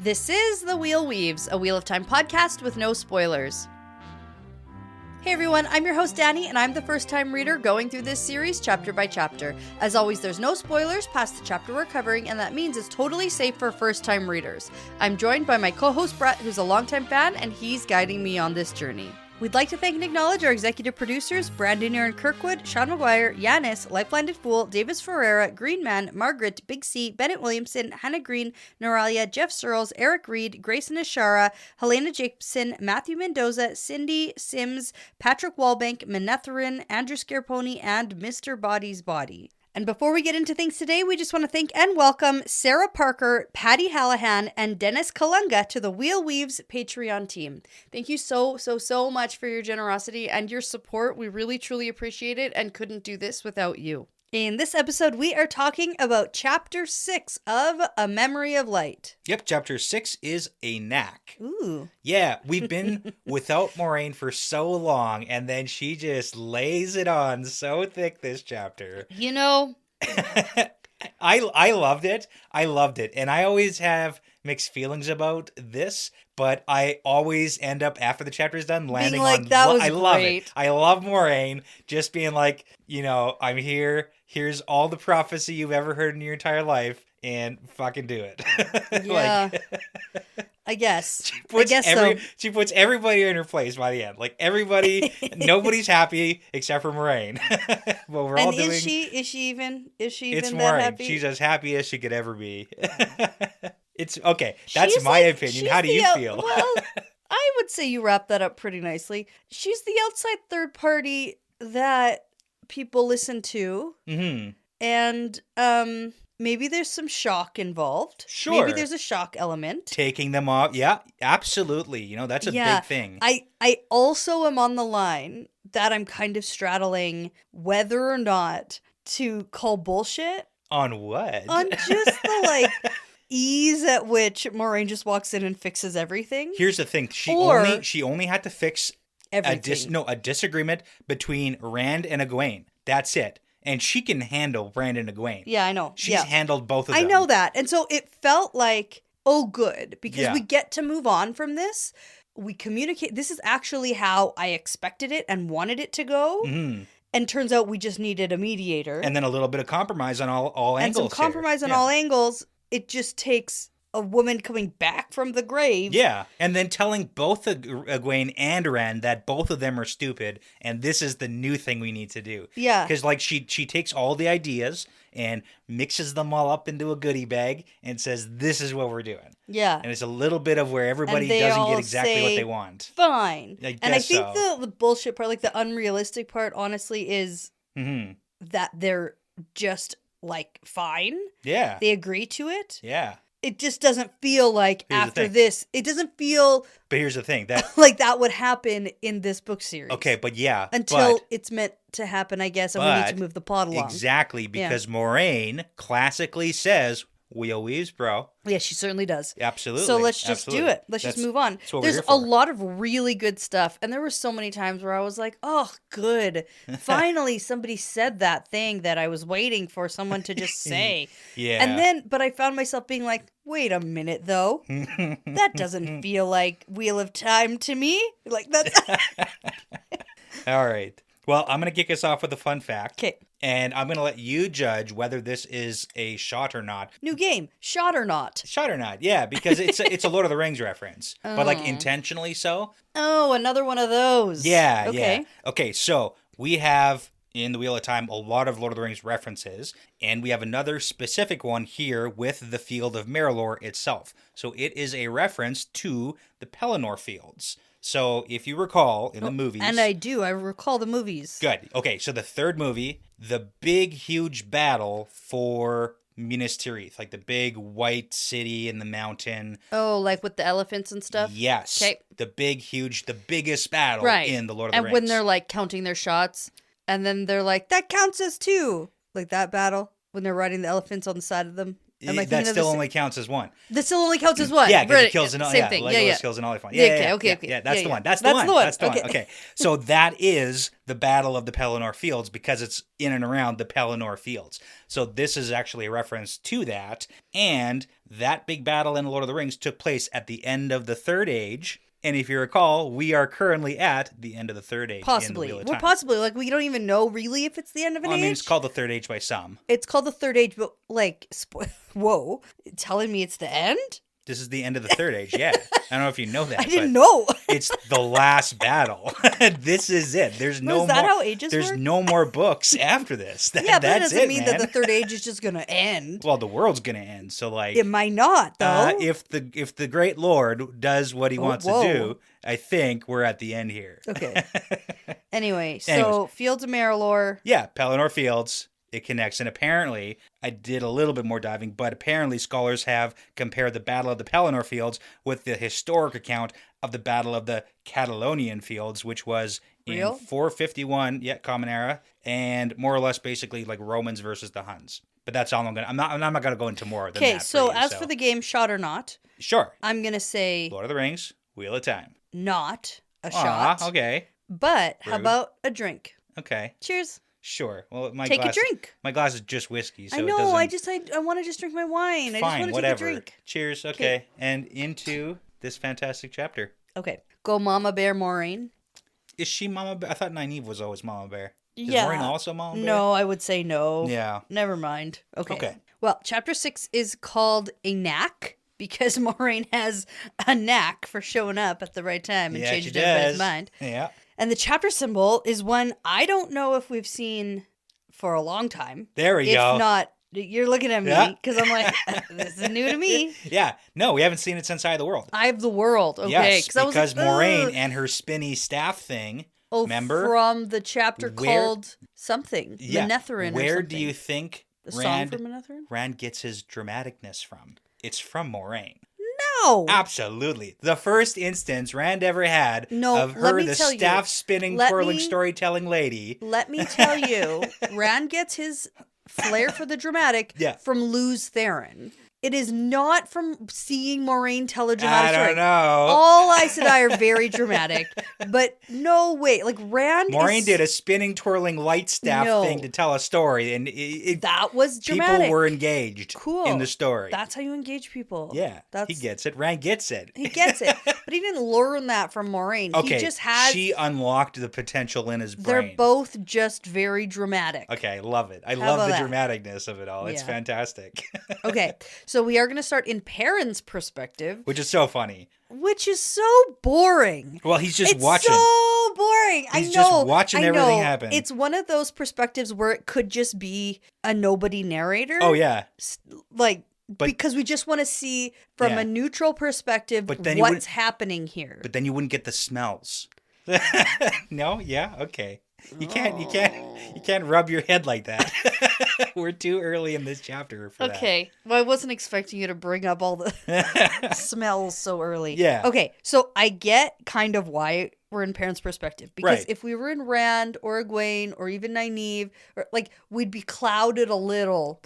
This is The Wheel Weaves, a Wheel of Time podcast with no spoilers. Hey everyone, I'm your host Dani, and I'm the first-time reader going through this series chapter by chapter. As always, there's no spoilers past the chapter we're covering, and that means it's totally safe for first-time readers. I'm joined by my co-host Brett, who's a longtime fan, and he's guiding me on this journey. We'd like to thank and acknowledge our executive producers, Brandy and Kirkwood, Sean McGuire, Yanis, LightBlindedFool, Deyvis Ferreira, Green Man, Margaret, Big C, Bennett Williamson, Hannah Green, Noralia, Geof, Searles, Erik Reed, Greysin Ishara, Helena Jacobsen, Matthew Mendoza, Cyndi, Sims, Patrick Wallbankk, Manethraen, Andrew Scarponi, and Mr. Boddy's Body. And before we get into things today, we just want to thank and welcome Sarah Parker, Patty Hallahan, and Dennis Kalunga to the Wheel Weaves Patreon team. Thank you so much for your generosity and your support. We really, truly appreciate it and couldn't do this without you. In this episode, we are talking about Chapter 6 of A Memory of Light. Yep, Chapter 6 is a Knack. Ooh. Yeah, we've been without Moiraine for so long, and then she just lays it on so thick this chapter. You know... I loved it. And I always have mixed feelings about this, but I always end up, after the chapter is done, landing like, on... that was I love great. it. I love Moiraine just being like, you know, I'm here. Here's all the prophecy you've ever heard in your entire life, and fucking do it. Yeah. I guess. She puts everybody in her place by the end. Like, everybody, nobody's happy except for Moiraine. But we're all doing... Is she even It's that Moiraine. happy? She's as happy as she could ever be. It's okay. That's my opinion. How do you feel? Well, I would say you wrap that up pretty nicely. She's the outside third party that people listen to. Mm-hmm. And maybe there's some shock involved. Sure. Maybe there's a shock element. Taking them off. Yeah, absolutely. You know, that's a big thing. I also am on the line that I'm kind of straddling whether or not to call bullshit. On what? On just the, ease at which Moiraine just walks in and fixes everything. Here's the thing. She only had to fix everything. A disagreement between Rand and Egwene. That's it. And she can handle Rand and Egwene. Yeah, I know. She's handled both of them. I know that. And so it felt like, oh, good. Because we get to move on from this. We communicate. This is actually how I expected it and wanted it to go. Mm-hmm. And turns out we just needed a mediator. And then a little bit of compromise on all angles. And some compromise on all angles. It just takes a woman coming back from the grave. Yeah, and then telling both Egwene and Rand that both of them are stupid, and this is the new thing we need to do. Yeah. Because, she takes all the ideas and mixes them all up into a goodie bag and says, this is what we're doing. Yeah. And it's a little bit of where everybody doesn't get exactly what they want. Fine. I think so. the bullshit part, the unrealistic part, honestly, is that they're just, fine. Yeah. They agree to it. Yeah. It just doesn't feel like after this, it doesn't feel... But here's the thing. That like that would happen in this book series. Okay, but yeah. Until it's meant to happen, I guess, and we need to move the plot along. Exactly, because Moiraine classically says... Wheel weaves, bro. Yeah, she certainly does. Absolutely. So let's just do it. Let's just move on. There's a lot of really good stuff. And there were so many times where I was like, oh, good. Finally, somebody said that thing that I was waiting for someone to just say. Yeah. But I found myself being like, wait a minute, though. That doesn't feel like Wheel of Time to me. That's... All right. Well, I'm going to kick us off with a fun fact. Okay. And I'm going to let you judge whether this is a shot or not. New game. Shot or not? Shot or not, yeah, because it's a Lord of the Rings reference. Oh. But intentionally so. Oh, another one of those. Yeah, okay. Yeah. Okay, so we have in the Wheel of Time a lot of Lord of the Rings references. And we have another specific one here with the Field of Merrilor itself. So it is a reference to the Pelennor Fields. So if you recall in the movies... And I do. I recall the movies. Good. Okay, so the third movie, the big, huge battle for Minas Tirith, the big white city in the mountain. Oh, with the elephants and stuff? Yes. Okay. The big, huge, the biggest battle in the Lord of the Rings. And when they're, counting their shots, and then they're like, that counts as two. That battle, when they're riding the elephants on the side of them. That still only counts as one. That still only counts as one. Yeah, because Right. he kills an Same thing. Legolas kills an elephant. Okay. Yeah, that's the one. That's the That's one. That's the Okay. one. Okay. So that is the Battle of the Pelennor Fields because it's in and around the Pelennor Fields. So this is actually a reference to that. And that big battle in Lord of the Rings took place at the end of the Third Age. And if you recall, we are currently at the end of the Third Age. Possibly. In the Wheel of We're Time. possibly. Like, we don't even know really if it's the end of an age. I mean, it's called the Third Age by some. It's called the Third Age, but like, whoa, telling me it's the end? This is the end of the Third Age, yeah. I don't know if you know that. I didn't know. It's the last battle. This is it. There's no is that more. How ages There's work? no more books after this. Yeah, but that's it doesn't it, mean man. that the Third Age is just gonna end. Well, the world's gonna end. So like, It might not, though. if the Great Lord does what he wants to do, I think we're at the end here. Okay. Anyway, so Fields of Marilor. Yeah, Pelennor Fields. It connects, and apparently, I did a little bit more diving, but apparently scholars have compared the Battle of the Pelennor Fields with the historic account of the Battle of the Catalonian Fields, which was in 451, Common Era, and more or less basically like Romans versus the Huns. But that's all I'm not gonna go into more than that. Okay, so as for the game, shot or not? Sure. I'm gonna say Lord of the Rings, Wheel of Time. Not a shot. Okay. But how Rude. about a drink? Okay. Cheers. Sure. Well, Take a drink. My glass is just whiskey, so I it know. doesn't... I want to just drink my wine. I just Fine, want to whatever. take a drink. Cheers. Okay. And into this fantastic chapter. Okay. Go Mama Bear Moraine. Is she Mama Bear? I thought Nynaeve was always Mama Bear. Is Yeah. Moraine also Mama Bear? No, I would say no. Yeah. Never mind. Okay. Okay. Well, chapter 6 is called a knack because Moraine has a knack for showing up at the right time and changing everybody's mind. Yeah. And the chapter symbol is one I don't know if we've seen for a long time. There we go. If not, you're looking at me because I'm like, this is new to me. Yeah. No, we haven't seen it since Eye of the World. Eye of the World. Okay. Yes, I was because like, Moraine and her spinny staff thing. Remember? From the chapter called something. Yeah. Manethraen or Where something. do you think The song from Manethraen? Rand gets his dramaticness from? It's from Moraine. No. Absolutely. The first instance Rand ever had of her, the staff-spinning, twirling, storytelling lady. Let me tell you, Rand gets his flair for the dramatic from Luz Theron. It is not from seeing Moraine tell a dramatic story. I don't know. All Aes Sedai are very dramatic, but no way. Like Rand Moraine did a spinning, twirling light staff thing to tell a story, and that was dramatic. People were engaged in the story. That's how you engage people. Yeah, he gets it. Rand gets it. He gets it, but he didn't learn that from Moraine. Okay, he just has. She unlocked the potential in his brain. They're both just very dramatic. Okay, love it. I love the dramaticness of it all. It's fantastic. Okay, so we are going to start in Perrin's perspective. Which is so funny. Which is so boring. Well, he's just watching. It's so boring. He's just watching everything happen. It's one of those perspectives where it could just be a nobody narrator. Oh, yeah. Because we just want to see from a neutral perspective what's happening here. But then you wouldn't get the smells. No? Yeah? Okay. You can't rub your head like that. We're too early in this chapter for that. Okay. Well, I wasn't expecting you to bring up all the smells so early. Yeah. Okay. So I get kind of why we're in Perrin's perspective. Because if we were in Rand or Egwene or even Nynaeve, we'd be clouded a little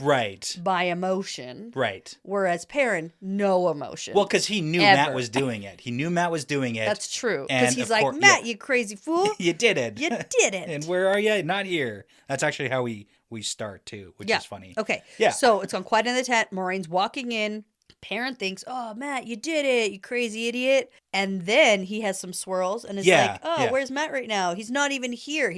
by emotion. Right. Whereas Perrin, no emotion. Well, because he knew Matt was doing it. That's true. Because he's like, Matt, you crazy fool. You did it. You did it. And where are you? Not here. That's actually how we start, too, which is funny. Okay. Yeah. So it's gone quiet in the tent. Moraine's walking in. Perrin thinks, oh, Matt, you did it, you crazy idiot. And then he has some swirls and is like, where's Matt right now? He's not even here.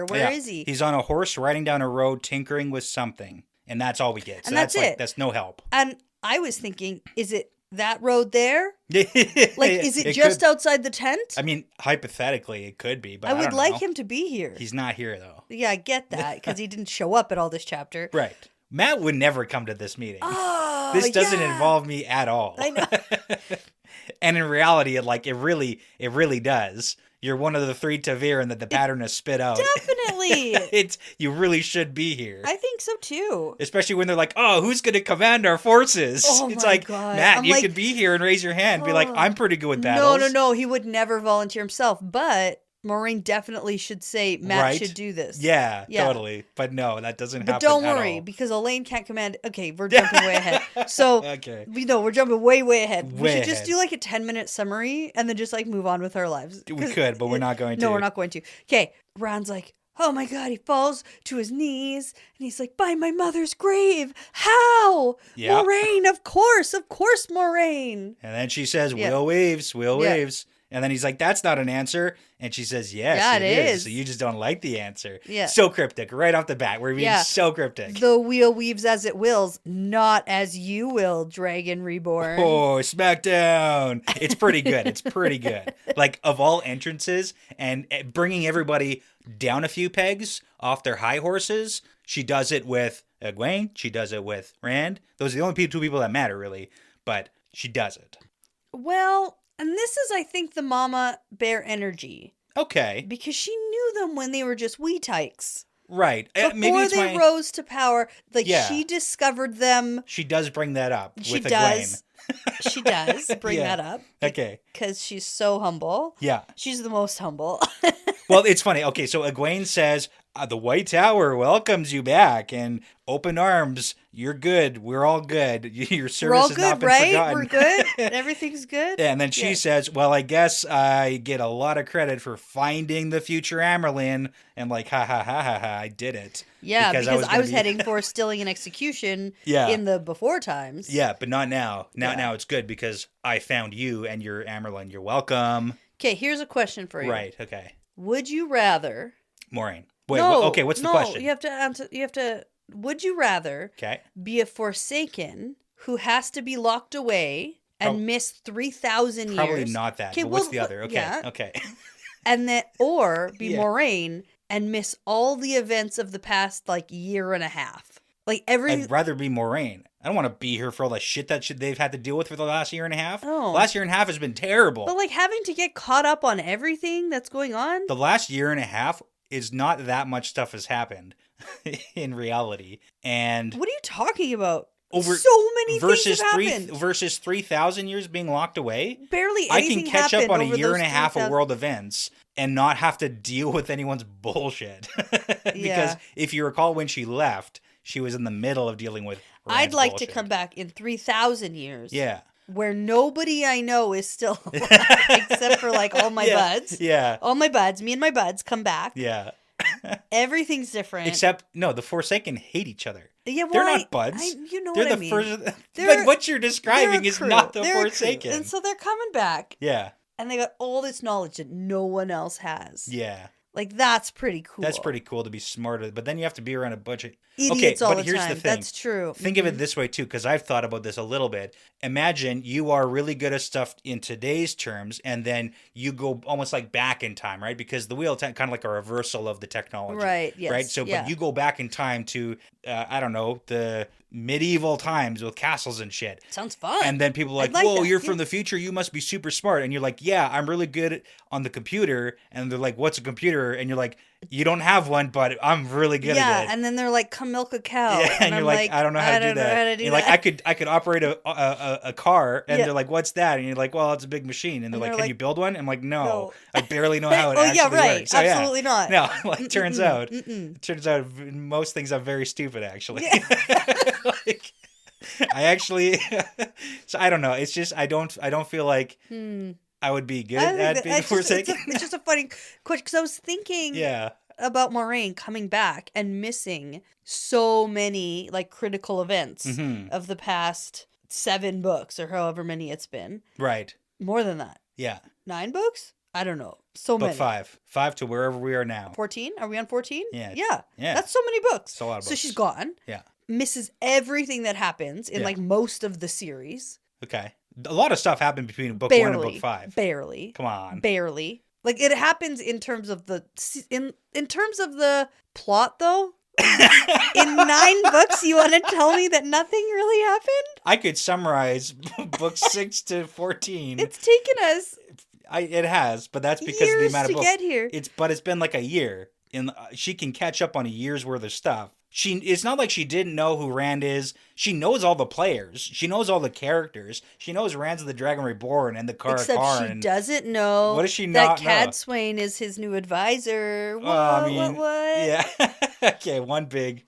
Where is he? He's on a horse riding down a road tinkering with something. And that's all we get. So and that's it. That's no help. And I was thinking, is it that road there? Is it just outside the tent? I mean, hypothetically, it could be, but I would like him to be here. He's not here, though. Yeah, I get that, because he didn't show up at all this chapter. Right. Matt would never come to this meeting. Oh, this doesn't involve me at all. I know. And in reality, it really does. You're one of the 3 Ta'veren that the pattern has spit out. Definitely. You really should be here. I think so too. Especially when they're like, oh, who's going to command our forces? Oh it's my like, God. Matt, you could be here and raise your hand. Be like, I'm pretty good with battles. No. He would never volunteer himself. But Moraine definitely should say Matt Right? should do this. Yeah, Yeah. totally. But no, that doesn't But happen don't at worry, all. because Elaine can't command. Okay, we're jumping way ahead. So, Okay. we're jumping way ahead. We Way should just ahead. do like a 10-minute summary and then just like move on with our lives. We could, but we're not going to. No, we're not going to. Okay, Ron's like, oh my God, he falls to his knees and he's like, by my mother's grave. How? Yeah. Moraine, of course, Moraine. And then she says, Yeah. Will waves. Yeah. And then he's like, that's not an answer. And she says, yes, Yeah, it it is. is. So you just don't like the answer. Yeah. So cryptic right off the bat. We're being Yeah. so cryptic. The wheel weaves as it wills, not as you will, Dragon Reborn. Oh, SmackDown. It's pretty good. It's pretty good. Like, of all entrances and bringing everybody down a few pegs off their high horses, she does it with Egwene. She does it with Rand. Those are the only two people that matter, really. But she does it. Well, and this is, I think, the Mama Bear energy. Okay. Because she knew them when they were just wee tykes. Right. Before Maybe it's they rose to power, like Yeah. she discovered them. She does bring that up She with does. Egwene. She does bring Yeah. that up. Okay. Because she's so humble. Yeah. She's the most humble. Well, it's funny. Okay, so Egwene says, the White Tower welcomes you back, and open arms. You're good. We're all good. Your service We're all has not good, been right? forgotten. We're good? Everything's good? Yeah, and then she Yeah. says, well, I guess I get a lot of credit for finding the future Amyrlin. And like, ha, ha, ha, ha, ha, I did it. Yeah, because I gonna was heading for stilling and execution Yeah. in the before times. Yeah, but not now. Yeah. Now it's good because I found you and your Amyrlin. You're welcome. Okay, here's a question for you. Right, okay. Would you rather... Maureen. Wait, no, okay, what's the question? you have to answer. You have to... Would you rather Okay. be a Forsaken who has to be locked away and miss 3,000 years? Probably not that. Okay, But what's well, the other? Okay, yeah. okay. And then, or be Yeah. Moraine and miss all the events of the past, like, year and a half. Like, I'd rather be Moraine. I don't want to be here for all the shit they've had to deal with for the last year and a half. Oh. Last year and a half has been terrible. But, like, having to get caught up on everything that's going on? The last year and a half is not that much stuff has happened in reality. And What are you talking about? over So many things have happened. versus 3,000 years being locked away. Barely I anything can catch up happened on a over year those and a half of 3,000 world events and not have to deal with anyone's bullshit. Because Yeah. if you recall when she left, she was in the middle of dealing with I'd Rand's like bullshit. to come back in 3,000 years. Yeah. Where nobody I know is still alive, except for like all my Yeah. buds. Yeah. All my buds, me and my buds come back. Yeah. Everything's different. Except, no, the Forsaken hate each other. yeah, well, They're not buds. you know They're what the I mean. first. They're- But what you're They're describing a is crew. not the They're a crew. Forsaken. And so they're coming back, Yeah. and they got all this knowledge that no one else has. Yeah. Like, that's pretty cool. That's pretty cool to be smarter, but then you have to be around a bunch of Idiots all but the here's time. the thing. That's true. Think of it this way too, because I've thought about this a little bit. Imagine you are really good at stuff in today's terms, and then you go almost like back in time, right? Because the wheel kind of like a reversal of the technology, Right, yes, right. So, yeah. but you go back in time to I don't know, the medieval times with castles and shit. Sounds fun. And then people are like, I'd like whoa, that, you're yeah. from the future. You must be super smart. And you're like, yeah, I'm really good on the computer. And they're like, what's a computer? And you're like, you don't have one, but I'm really good at it. and then they're like, come milk a cow. Yeah, and I'm you're like, I don't know how to do that. You're like, I could operate a car, and Yeah. they're like, what's that? And you're like, well, it's a big machine. And they're like, they're can like, you build one? I'm like, no, no. I barely know how it Oh, actually yeah, right. works. So, yeah. Absolutely not. No, like turns out, Mm-mm. it turns out most things I'm very stupid actually. Yeah. Like, I actually, so I don't know. It's just I don't feel like I would be good I think at that- being it's just- Forsaken. It's just a funny question because I was thinking Yeah. about Moraine coming back and missing so many like critical events Mhm. of the past 7 books or however many it's been. Right. More than that. Yeah. 9 books? I don't know. So But many. 5 to wherever we are now. 14? Are we on 14? Yeah. Yeah. Yeah. That's so many books. It's a lot of So books. she's gone. Yeah. Misses everything that happens in Yeah. like most of the series. Okay. A lot of stuff happened between book 1 and book 5. Barely. Come on. Barely. Like it happens in terms of the in terms of the plot though. In 9 books you want to tell me that nothing really happened? I could summarize books 6 to 14. It's taken us It has, but that's because of the years amount to of books. get here. But it's been like a year. And she can catch up on a year's worth of stuff It's not like she didn't know who Rand is. She knows all the players. She knows all the characters. She knows Rand's the Dragon Reborn and the Except she doesn't know what does she not that know? Cad Swain is his new advisor. What? Yeah. Okay, one big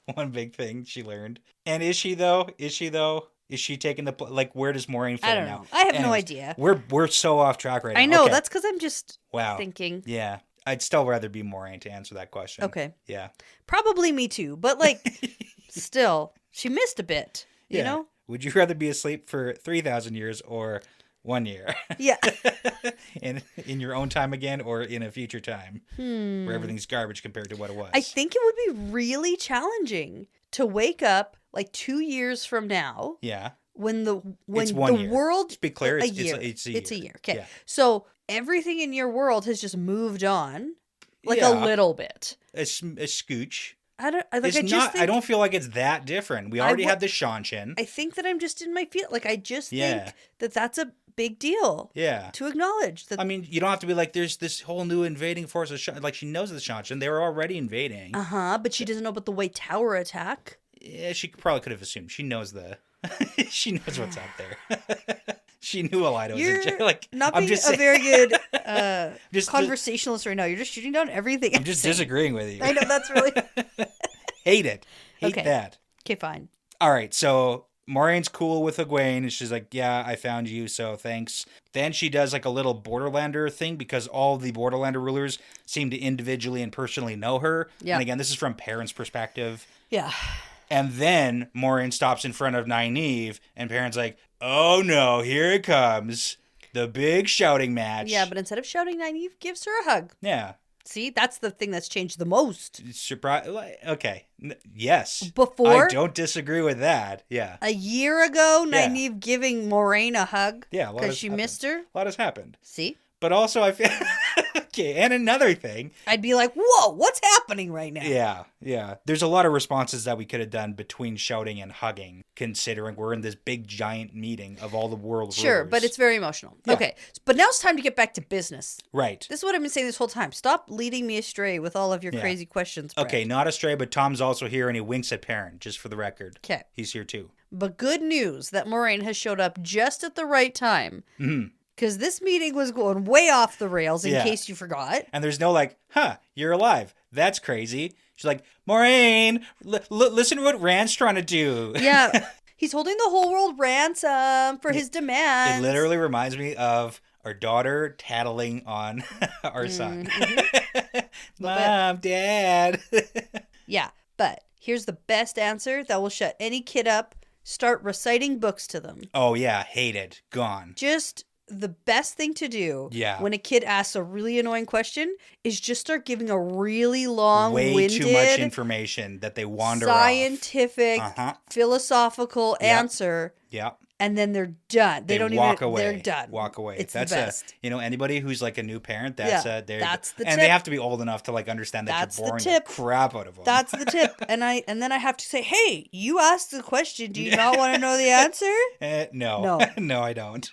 thing she learned. And is she though? Is she taking the like? Where does Moiraine fit I don't know. I have no idea. We're so off track right now. I know. Okay. That's because I'm just thinking. Yeah. I'd still rather be Moiraine to answer that question. Okay. Yeah. Probably me too, but like, still, she missed a bit. You know? Would you rather be asleep for 3,000 years or 1 year? Yeah. in your own time again, or in a future time where everything's garbage compared to what it was? I think it would be really challenging to wake up like 2 years from now. Yeah. When the year. World, to be clear, it's a year. Okay. Yeah. So everything in your world has just moved on, like a little bit. A scooch. I don't feel like it's that different. We already had the Shanshin. I think that I'm just in my field. Like I just think that that's a big deal. Yeah. To acknowledge that. I mean, you don't have to be like, there's this whole new invading force of like she knows the Shanshin. They were already invading. But she doesn't know about the White Tower attack. Yeah, she probably could have assumed. She knows she knows what's out there. She knew Elida was like. Not being a very good conversationalist right now. You're just shooting down everything. I'm just disagreeing with you. I know, that's really hate it. Hate that. Okay, fine. All right, so Moraine's cool with Egwene, and she's like, "Yeah, I found you, so thanks." Then she does like a little Borderlander thing because all the Borderlander rulers seem to individually and personally know her. Yeah. And again, this is from Perrin's perspective. Yeah. And then Moiraine stops in front of Nynaeve, and Perrin's like, "Oh no, here it comes. The big shouting match." Yeah, but instead of shouting, Nynaeve gives her a hug. Yeah. See, that's the thing that's changed the most. Surprise. Okay. Yes. Before? I don't disagree with that. Yeah. A year ago, Nynaeve giving Moiraine a hug. Yeah. Because she missed her. A lot has happened. See? But also, I feel... Okay, and another thing. I'd be like, whoa, what's happening right now? Yeah. There's a lot of responses that we could have done between shouting and hugging, considering we're in this big, giant meeting of all the world rulers. But it's very emotional. Yeah. Okay, but now it's time to get back to business. Right. This is what I've been saying this whole time. Stop leading me astray with all of your crazy questions, Brett. Okay, not astray, but Tom's also here, and he winks at Perrin, just for the record. Okay. He's here, too. But good news that Moiraine has showed up just at the right time. Mm-hmm. Because this meeting was going way off the rails, in case you forgot. And there's no like, you're alive. That's crazy. She's like, Moiraine, listen to what Rand's trying to do. Yeah. He's holding the whole world ransom for his demands. It literally reminds me of our daughter tattling on our son. Mm-hmm. Mom, Dad. Yeah, but here's the best answer that will shut any kid up. Start reciting books to them. Oh, yeah. Hated. Gone. Just... the best thing to do when a kid asks a really annoying question is just start giving a really long-winded, way too much information that they wander scientific, philosophical answer. Yeah. And then they're done. They don't walk even away. They're done. Walk away. It's the best. Anybody who's like a new parent, that's the tip. And they have to be old enough to like understand that you're boring the crap out of them. That's the tip. And then I have to say, hey, you asked the question. Do you not want to know the answer? No. No, I don't.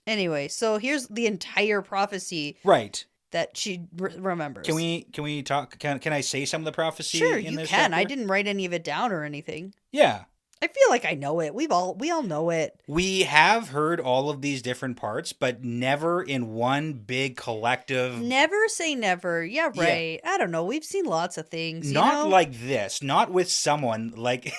Anyway, so here's the entire prophecy. Right. That she remembers. Can we talk? Can I say some of the prophecy? Sure, in you this can. chapter? I didn't write any of it down or anything. Yeah. I feel like I know it. We all know it. We have heard all of these different parts, but never in one big collective. Never say never. Yeah, right. Yeah. I don't know. We've seen lots of things. Not like this. Not with someone like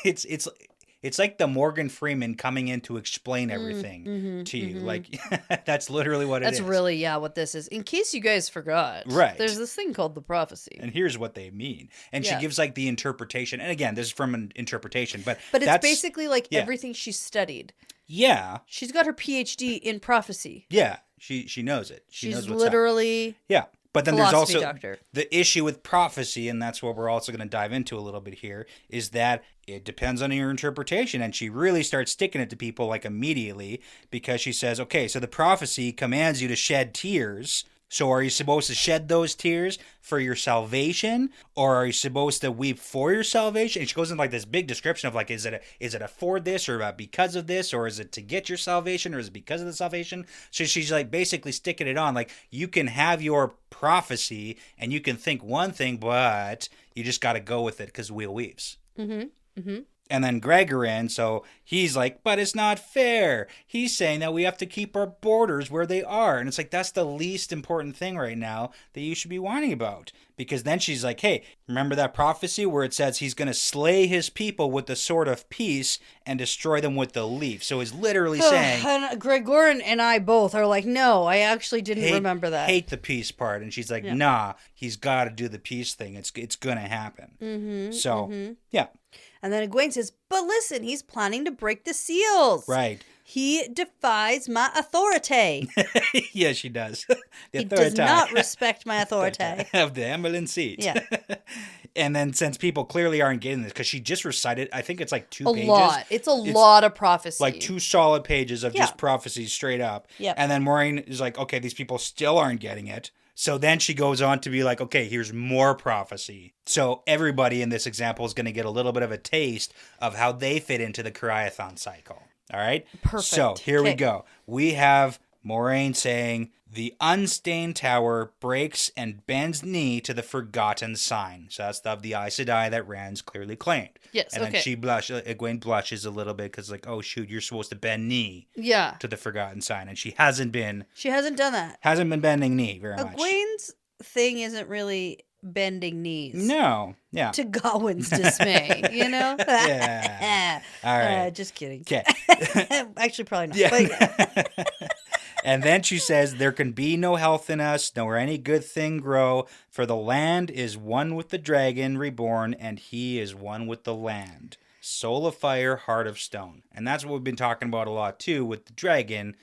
it's like the Morgan Freeman coming in to explain everything to you. Like, that's literally what it is. That's really, what this is. In case you guys forgot. Right. There's this thing called the prophecy. And here's what they mean. And she gives, like, the interpretation. And again, this is from an interpretation. But it's basically, like, everything she's studied. Yeah. She's got her PhD in prophecy. Yeah. She knows it. She knows what's literally... up. Yeah. But then there's also doctor. The issue with prophecy, and that's what we're also going to dive into a little bit here, is that it depends on your interpretation. And she really starts sticking it to people like immediately because she says, okay, so the prophecy commands you to shed tears. So are you supposed to shed those tears for your salvation, or are you supposed to weep for your salvation? And she goes into like this big description of like, is it a for this or because of this, or is it to get your salvation, or is it because of the salvation? So she's like basically sticking it on like you can have your prophecy and you can think one thing, but you just got to go with it because the wheel weaves. And then Gregorin, so he's like, but it's not fair. He's saying that we have to keep our borders where they are. And it's like, that's the least important thing right now that you should be whining about. Because then she's like, hey, remember that prophecy where it says he's going to slay his people with the sword of peace and destroy them with the leaf. So he's literally saying... And Gregorin and I both are like, no, I actually didn't remember that. Hate the peace part. And she's like, nah, he's got to do the peace thing. It's going to happen. Yeah. And then Egwene says, but listen, he's planning to break the seals. Right. He defies my authority. Yeah, she does. He does not respect my authority. Of the Emerald seat. Yeah. And then since people clearly aren't getting this, because she just recited, I think it's like 2 pages. A lot. It's a lot of prophecy. Like 2 solid pages of just prophecies straight up. Yep. And then Maureen is like, okay, these people still aren't getting it. So then she goes on to be like, okay, here's more prophecy. So everybody in this example is going to get a little bit of a taste of how they fit into the Cariathon cycle. All right? Perfect. So here we go. We have Moraine saying, the unstained tower breaks and bends knee to the forgotten sign. So that's of the Aes Sedai that Rand's clearly claimed. Yes, and then Egwene blushes a little bit because like, oh shoot, you're supposed to bend knee to the forgotten sign. And she hasn't done that. Hasn't been bending knee very much. Egwene's thing isn't really bending knees. No. Yeah. To Gawain's dismay, you know? Yeah. All right. Just kidding. Okay. Actually, probably not. Yeah. But yeah. And then she says, there can be no health in us, nor any good thing grow, for the land is one with the dragon reborn, and he is one with the land. Soul of fire, heart of stone. And that's what we've been talking about a lot, too, with the dragon.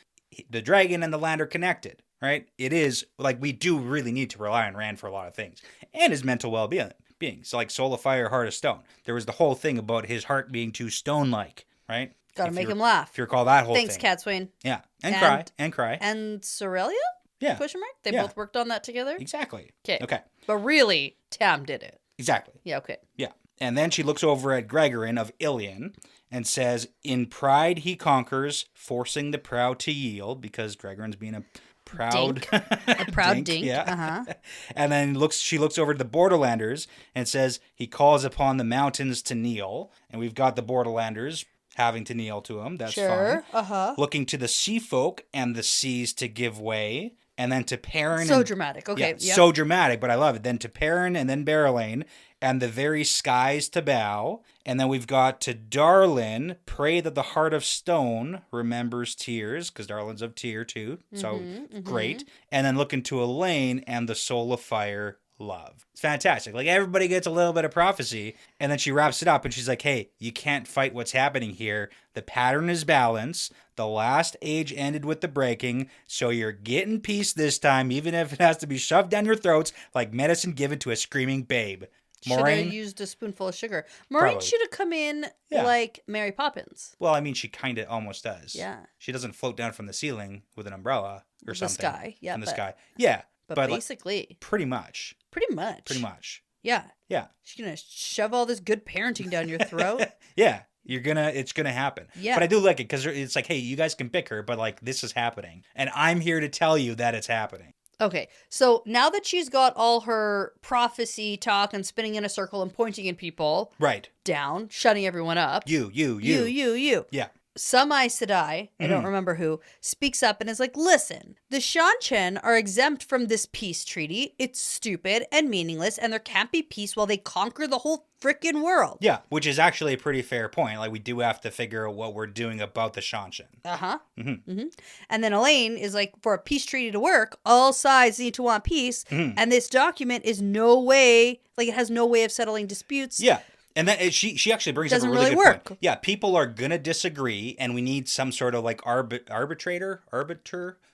The dragon and the land are connected, right? It is, like, we do really need to rely on Rand for a lot of things. And his mental well-being. So, like, soul of fire, heart of stone. There was the whole thing about his heart being too stone-like, right? Gotta make him laugh. If you recall that whole thing. Thanks, Catswain. Yeah. And cry. And Sorelia? Yeah. Question mark? They both worked on that together? Exactly. Okay. But really, Tam did it. Exactly. Yeah, okay. Yeah. And then she looks over at Gregorin of Ilion and says, in pride he conquers, forcing the proud to yield, because Gregorin's being a proud dink. A proud dink. Yeah. Uh-huh. And then she looks over to the Borderlanders and says, he calls upon the mountains to kneel. And we've got the Borderlanders having to kneel to him. That's fine. Uh-huh. Looking to the sea folk and the seas to give way. And then to Perrin. So dramatic. Okay. Yeah, yep. So dramatic, but I love it. Then to Perrin and then Barrelane. And the very skies to bow. And then we've got to Darlin, pray that the heart of stone remembers tears, because Darlin's of tear too. So great. And then looking to Elaine and the soul of fire, love. It's fantastic. Like, everybody gets a little bit of prophecy, and then she wraps it up and she's like, hey, you can't fight what's happening here. The pattern is balance. The last age ended with the breaking, so you're getting peace this time, even if it has to be shoved down your throats like medicine given to a screaming babe. Should have used a spoonful of sugar. Maureen should have come in like Mary Poppins. Well, I mean, she kind of almost does. Yeah. She doesn't float down from the ceiling with an umbrella or something. The sky. Yeah. From the sky. Yeah. But basically. Like, pretty much. Pretty much. Yeah. Yeah. She's going to shove all this good parenting down your throat. Yeah. It's gonna happen. Yeah. But I do like it because it's like, hey, you guys can pick her, but like, this is happening. And I'm here to tell you that it's happening. Okay, so now that she's got all her prophecy talk and spinning in a circle and pointing at people down, shutting everyone up. You. Yeah. Some Aes Sedai, I don't remember who, speaks up and is like, listen, the Shan-Chen are exempt from this peace treaty. It's stupid and meaningless, and there can't be peace while they conquer the whole frickin' world. Yeah, which is actually a pretty fair point. Like, we do have to figure out what we're doing about the Shan-Chen. Uh-huh. And then Elaine is like, for a peace treaty to work, all sides need to want peace, and this document is it has no way of settling disputes. Yeah. And then she actually brings up a really good point. Yeah, people are going to disagree, and we need some sort of like arbiter,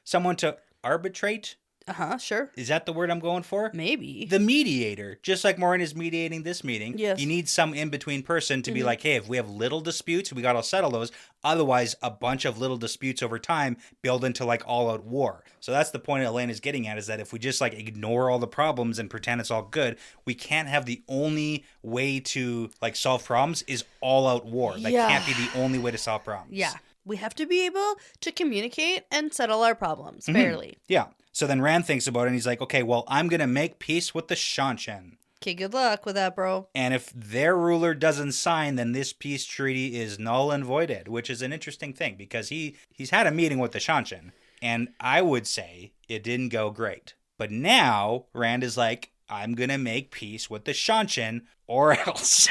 someone to arbitrate. Uh-huh, sure. Is that the word I'm going for? Maybe. The mediator. Just like Maureen is mediating this meeting. Yes. You need some in-between person to be like, hey, if we have little disputes, we got to settle those. Otherwise, a bunch of little disputes over time build into like all-out war. So that's the point Elaine is getting at, is that if we just like ignore all the problems and pretend it's all good, we can't have the only way to like solve problems is all-out war. That can't be the only way to solve problems. Yeah. We have to be able to communicate and settle our problems fairly. Yeah. So then Rand thinks about it and he's like, okay, well, I'm going to make peace with the Shan-Chen. Okay, good luck with that, bro. And if their ruler doesn't sign, then this peace treaty is null and voided, which is an interesting thing because he's had a meeting with the Shanshan, and I would say it didn't go great. But now Rand is like, I'm going to make peace with the Shanshan or else.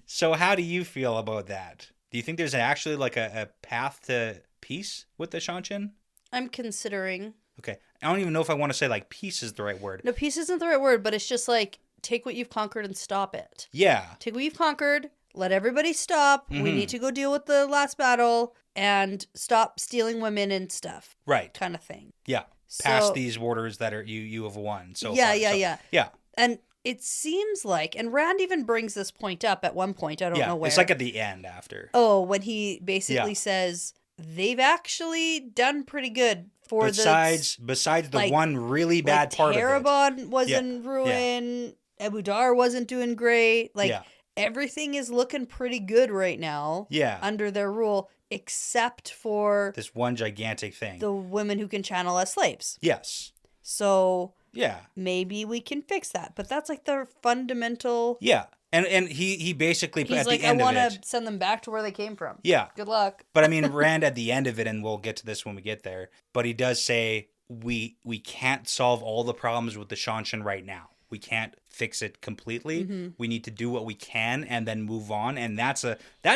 So how do you feel about that? Do you think there's actually like a path to peace with the Shanshan? I'm considering. Okay. I don't even know if I want to say like peace is the right word. No, peace isn't the right word, but it's just like take what you've conquered and stop it. Yeah. Take what you've conquered, let everybody stop. Mm-hmm. We need to go deal with the last battle and stop stealing women and stuff. Right. Kind of thing. Yeah. Past these orders that are you have won. So yeah, far. yeah. Yeah. And it seems like, and Rand even brings this point up at one point, I don't know where. It's like at the end after. Oh, when he basically says they've actually done pretty good for besides the like, one really bad part of it. Terabon was in ruin. Abu Dar wasn't doing great. Like everything is looking pretty good right now. Yeah. Under their rule, except for this one gigantic thing. The women who can channel as slaves. Yes. So yeah, maybe we can fix that. But that's like the fundamental. Yeah. And he basically he's at like, the end I of it. want to send them back to where they came from. Yeah. Good luck. But I mean, Rand at the end of it, and we'll get to this when we get there, but he does say we can't solve all the problems with the Shanshan right now. We can't fix it completely. Mm-hmm. We need to do what we can and then move on. And that's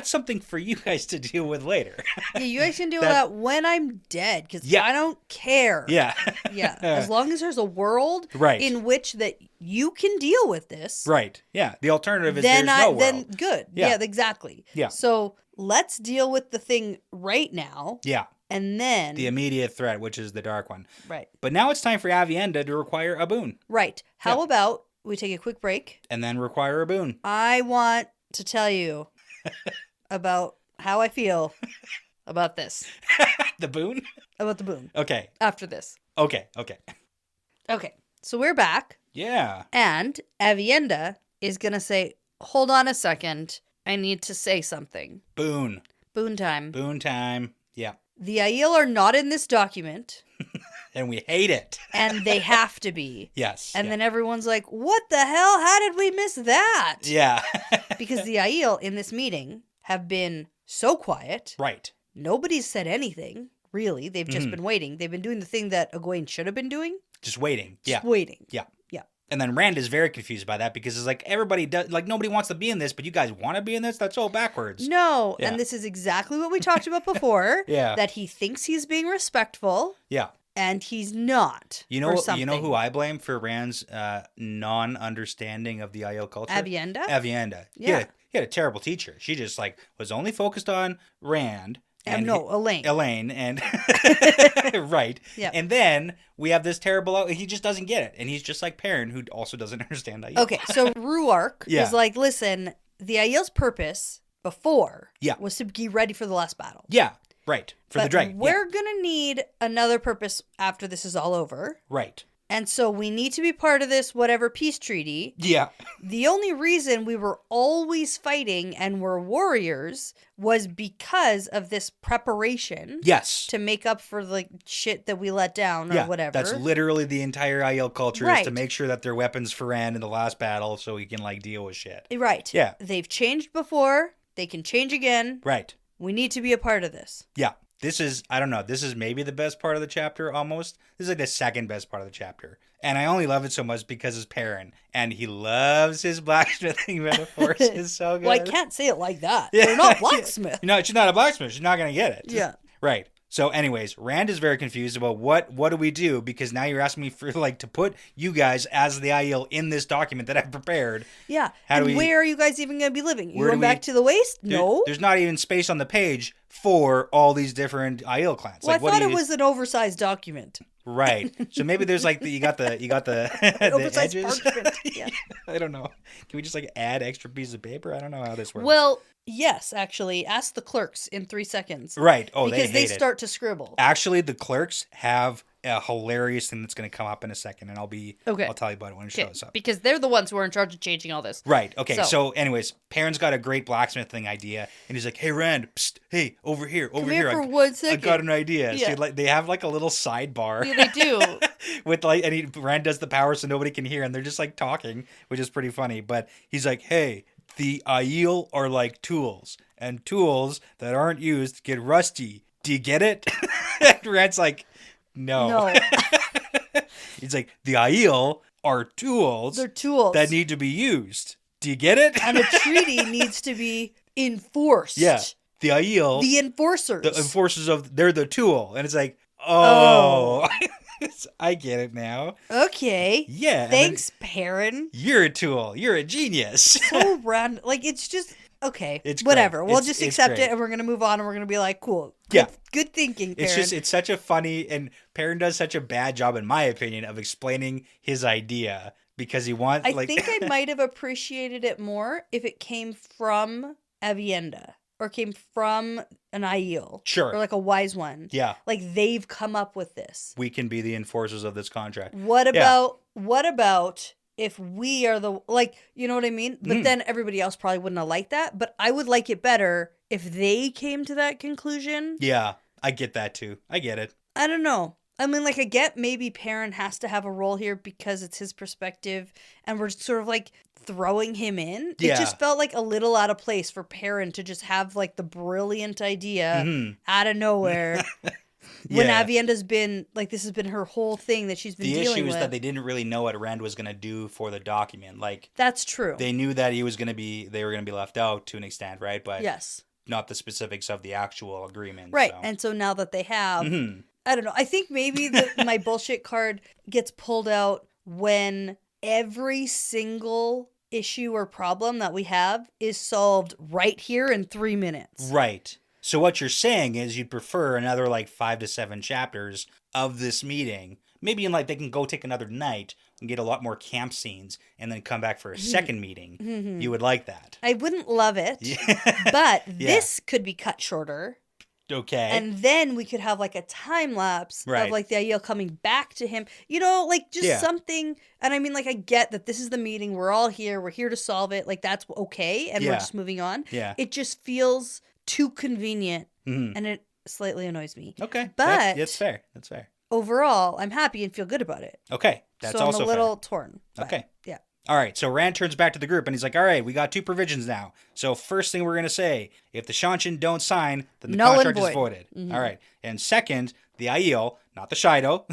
something for you guys to deal with later. Yeah, you guys can deal with that when I'm dead, because I don't care. Yeah. Yeah. As long as there's a world in which that you can deal with this. Right. Yeah. The alternative is there's no world. Then good. Yeah, exactly. Yeah. So let's deal with the thing right now. Yeah. And then the immediate threat, which is the dark one. Right. But now it's time for Aviendha to require a boon. Right. How about we take a quick break? And then require a boon. I want to tell you about how I feel about this. The boon? About the boon. Okay. After this. Okay. Okay. So we're back. Yeah. And Aviendha is going to say, hold on a second. I need to say something. Boon. Boon time. Boon time. Yeah. The Aiel are not in this document. And we hate it. And they have to be. Yes. And then everyone's like, what the hell? How did we miss that? Yeah. Because the Aiel in this meeting have been so quiet. Right. Nobody's said anything, really. They've just been waiting. They've been doing the thing that Egwene should have been doing. Just waiting. Just waiting. Yeah. And then Rand is very confused by that because it's like everybody does, like nobody wants to be in this, but you guys want to be in this? That's all backwards. No. Yeah. And this is exactly what we talked about before. Yeah. That he thinks he's being respectful. Yeah. And he's not. You know who I blame for Rand's non-understanding of the Aiel culture? Aviendha. Yeah. He had a terrible teacher. She just like was only focused on Rand. Elaine and right. Yeah. And then we have this terrible he just doesn't get it. And he's just like Perrin, who also doesn't understand Aiel. Okay, so Ruark is like, listen, the Aiel's purpose before was to be ready for the last battle. Yeah. Right. For the dragon. We're gonna need another purpose after this is all over. Right. And so we need to be part of this whatever peace treaty. Yeah. The only reason we were always fighting and were warriors was because of this preparation. Yes. To make up for the shit that we let down or whatever. That's literally the entire Aiel culture is to make sure that their weapons for Rand in the last battle so he can like deal with shit. Right. Yeah. They've changed before. They can change again. Right. We need to be a part of this. Yeah. This is, I don't know, this is maybe the best part of the chapter almost. This is like the second best part of the chapter. And I only love it so much because it's Perrin. And he loves his blacksmithing metaphors. It's so good. Well, I can't say it like that. Yeah. They're not blacksmith. No, she's not a blacksmith. She's not going to get it. Yeah. Right. So anyways, Rand is very confused about what do we do? Because now you're asking me for like to put you guys as the Aiel in this document that I've prepared. Yeah. Where are you guys even going to be living? You going back to the waste? No. There's not even space on the page for all these different Aiel clans. Well, like, I thought it was an oversized document. Right. So maybe there's like you got the the oversized edges. Parchment. Yeah. I don't know. Can we just like add extra pieces of paper? I don't know how this works. Well, yes, actually. Ask the clerks in 3 seconds. Right. Oh, because they hate start to scribble. Actually, the clerks have a hilarious thing that's going to come up in a second, and I'll tell you about it when it shows up. Because they're the ones who are in charge of changing all this. Right. Okay. So anyways, Perrin's got a great blacksmithing idea, and he's like, "Hey, Rand, psst, hey, over here. Come here for 1 second. I got an idea." Yeah. So they have like a little sidebar. Yeah, they do. With like, and Rand does the power so nobody can hear, and they're just like talking, which is pretty funny. But he's like, "Hey, the Aiel are like tools, and tools that aren't used get rusty. Do you get it?" And Rand's like, No. He's like, the Aiel are tools. They're tools that need to be used. Do you get it? And a treaty needs to be enforced. Yeah. The Aiel. The enforcers. The enforcers they're the tool. And it's like, oh. I get it now. Okay. Yeah. Thanks, Perrin. You're a tool. You're a genius. So random. Like, it's just... Okay, it's whatever. Great. We'll just accept it, and we're gonna move on, and we're gonna be like, "Cool, good thinking." Perrin. It's such a funny, and Perrin does such a bad job, in my opinion, of explaining his idea because he wants. I think I might have appreciated it more if it came from Avienda or came from an Aiel, sure, or like a wise one. Yeah, like they've come up with this. We can be the enforcers of this contract. What about? If we are the, like, you know what I mean? But then everybody else probably wouldn't have liked that. But I would like it better if they came to that conclusion. Yeah, I get that too. I get it. I don't know. I mean, like, I get maybe Perrin has to have a role here because it's his perspective and we're sort of like throwing him in. Yeah. It just felt like a little out of place for Perrin to just have like the brilliant idea out of nowhere. When Avienda's been, like, this has been her whole thing that she's been dealing with. The issue is that they didn't really know what Rand was going to do for the document. Like, that's true. They knew that they were going to be left out to an extent, right? But yes, not the specifics of the actual agreement. Right. So. And so now that they have, I don't know. I think maybe my bullshit card gets pulled out when every single issue or problem that we have is solved right here in 3 minutes. Right. So what you're saying is you'd prefer another like 5 to 7 chapters of this meeting. Maybe in like they can go take another night and get a lot more camp scenes and then come back for a second meeting. You would like that. I wouldn't love it. But this could be cut shorter. Okay. And then we could have like a time lapse of like the Aiel coming back to him. You know, like just something. And I mean, like, I get that this is the meeting. We're all here. We're here to solve it. Like, that's okay. And we're just moving on. Yeah. It just feels too convenient, and it slightly annoys me. Okay, but that's fair. That's fair. Overall, I'm happy and feel good about it. Okay, that's so also I'm a little fair. torn. Okay, yeah. All right, so Rand turns back to the group and he's like, "All right, we got 2 provisions now. So first thing we're gonna say, if the Shanshan don't sign, then the contract is voided. All right, and second, the Aiel, not the Shido,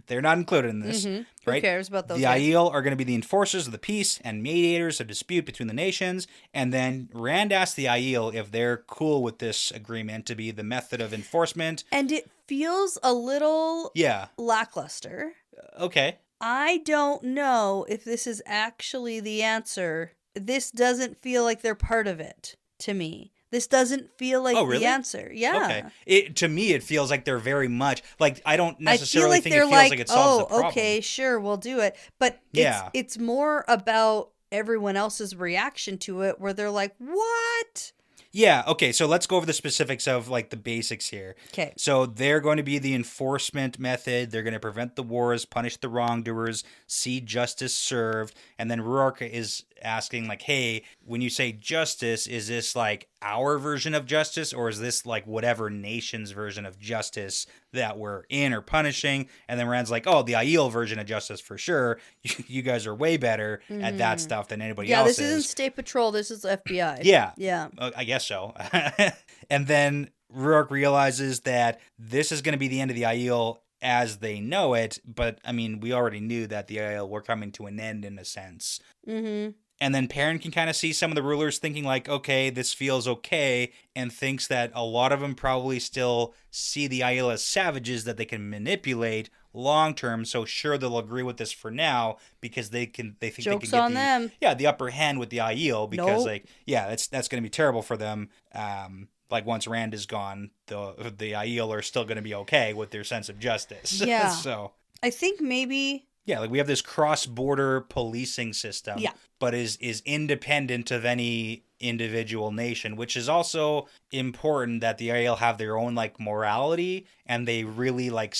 they're not included in this. Right? Who cares about those? The Aiel are going to be the enforcers of the peace and mediators of dispute between the nations. And then Rand asks the Aiel if they're cool with this agreement to be the method of enforcement. And it feels a little lackluster. Okay. I don't know if this is actually the answer. This doesn't feel like they're part of it to me. This doesn't feel like the answer. Yeah. Okay. To me, it feels like they're very much like I don't necessarily think it feels like it solves the problem. Okay, sure, we'll do it. But it's more about everyone else's reaction to it, where they're like, "What?" Yeah, okay, so let's go over the specifics of, like, the basics here. Okay. So they're going to be the enforcement method. They're going to prevent the wars, punish the wrongdoers, see justice served. And then Ruark is asking, like, hey, when you say justice, is this, like, our version of justice? Or is this, like, whatever nation's version of justice that we're in or punishing? And then Rand's like, oh, the Aiel version of justice for sure. You guys are way better at that stuff than anybody else is. Yeah, this isn't State Patrol. This is FBI. Yeah. Yeah. I guess so. And then Ruark realizes that this is going to be the end of the Aiel as they know it. But, I mean, we already knew that the Aiel were coming to an end in a sense. Mm-hmm. And then Perrin can kind of see some of the rulers thinking like, okay, this feels okay, and thinks that a lot of them probably still see the Aiel as savages that they can manipulate long term. So sure, they'll agree with this for now because they think they can get the upper hand with the Aiel because that's going to be terrible for them. Like once Rand is gone, the Aiel are still going to be okay with their sense of justice. Yeah. So I think maybe Yeah, like we have this cross-border policing system, Yeah. but is independent of any individual nation, which is also important that the Aiel have their own like morality and they really like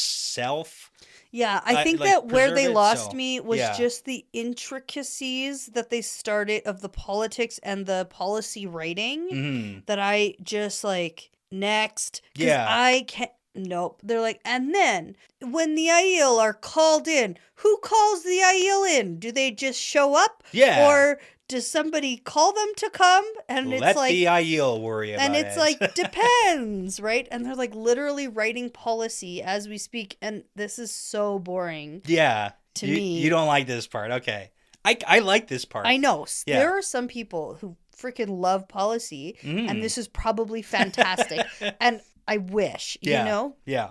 Yeah, I think like, that where they preserve it, lost so, me was yeah. just the intricacies that they started of the politics and the policy writing Mhm. that I just like, next. 'Cause Yeah. I can't. Nope. They're like, and then when the Aiel are called in, who calls the Aiel in? Do they just show up? Yeah. Or does somebody call them to come? And Let it's like, the Aiel worry about it. and it's like, depends, right? And they're like literally writing policy as we speak. And this is so boring. Yeah. To me. You don't like this part. Okay. I like this part. I know. Yeah. There are some people who freaking love policy, Mm. and this is probably fantastic. And I wish, Yeah. you know? Yeah.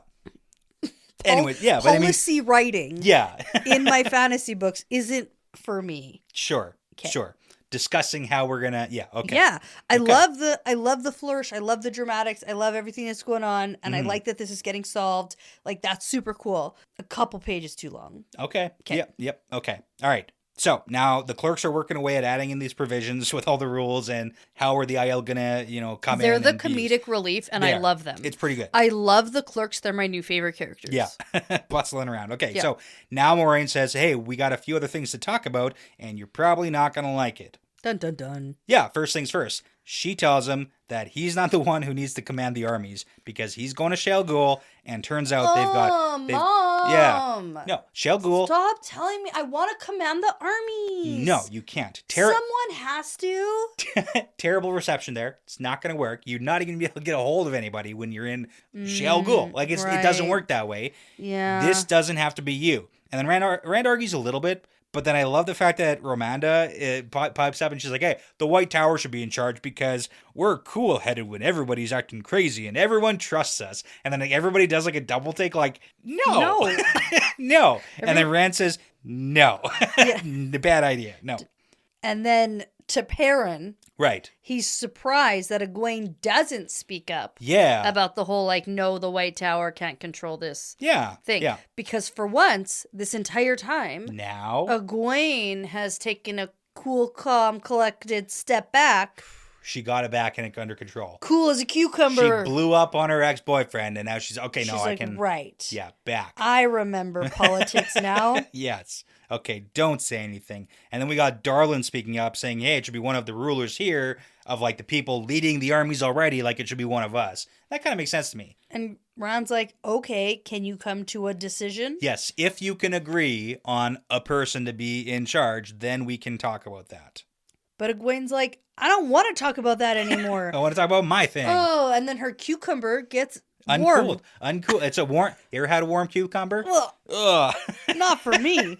Anyway, yeah, but I mean, policy writing yeah. in my fantasy books isn't for me. Sure. 'Kay. Sure. Discussing how we're gonna. Yeah. Okay. Yeah, I Okay. love the flourish. I love the dramatics. I love everything that's going on, and I Mhm. like that this is getting solved. Like that's super cool. A couple pages too long. Okay. 'Kay. Yep. Yep. Okay. All right. So now the clerks are working away at adding in these provisions with all the rules and how are the IL gonna, come They're in. the and be used. comedic relief, and They I are. love them. It's pretty good. I love the clerks. They're my new favorite characters. Yeah. Bustling around. Okay. Yeah. So now Moraine says, hey, we got a few other things to talk about and you're probably not going to like it. Dun dun dun. Yeah. First things first. She tells him that he's not the one who needs to command the armies because he's going to Shell Ghoul and turns out Mom. Yeah. No, Shell Ghoul. Stop telling me I want to command the armies. No, you can't. Someone has to. Terrible reception there. It's not going to work. You're not even going to be able to get a hold of anybody when you're in Shell Ghoul. Like, it doesn't right. work that way. Yeah. This doesn't have to be you. And then Rand argues a little bit, but then I love the fact that Romanda pipes up and she's like, hey, the White Tower should be in charge because we're cool-headed when everybody's acting crazy and everyone trusts us. And then like, everybody does like a double take like, no. No. And then Rand says, no. Bad idea. No. And then to Perrin, Right. he's surprised that Egwene doesn't speak up Yeah. about the whole, like, no, the White Tower can't control this Yeah. thing. Yeah. Because for once, this entire time, Now. Egwene has taken a cool, calm, collected step back. She got it back and under control. Cool as a cucumber. She blew up on her ex-boyfriend and now she's, okay, She's no, like, I can. right. Yeah, back. I remember politics now. Yes. Okay, don't say anything. And then we got Darlin speaking up saying, hey, it should be one of the rulers here of like the people leading the armies already, like it should be one of us. That kind of makes sense to me. And Ron's like, okay, can you come to a decision? Yes, if you can agree on a person to be in charge, then we can talk about that. But Egwene's like, I don't want to talk about that anymore. I want to talk about my thing. Oh, and then her cucumber gets warm. Uncooled. It's a warm. You ever had a warm cucumber? Ugh, Ugh. not for me.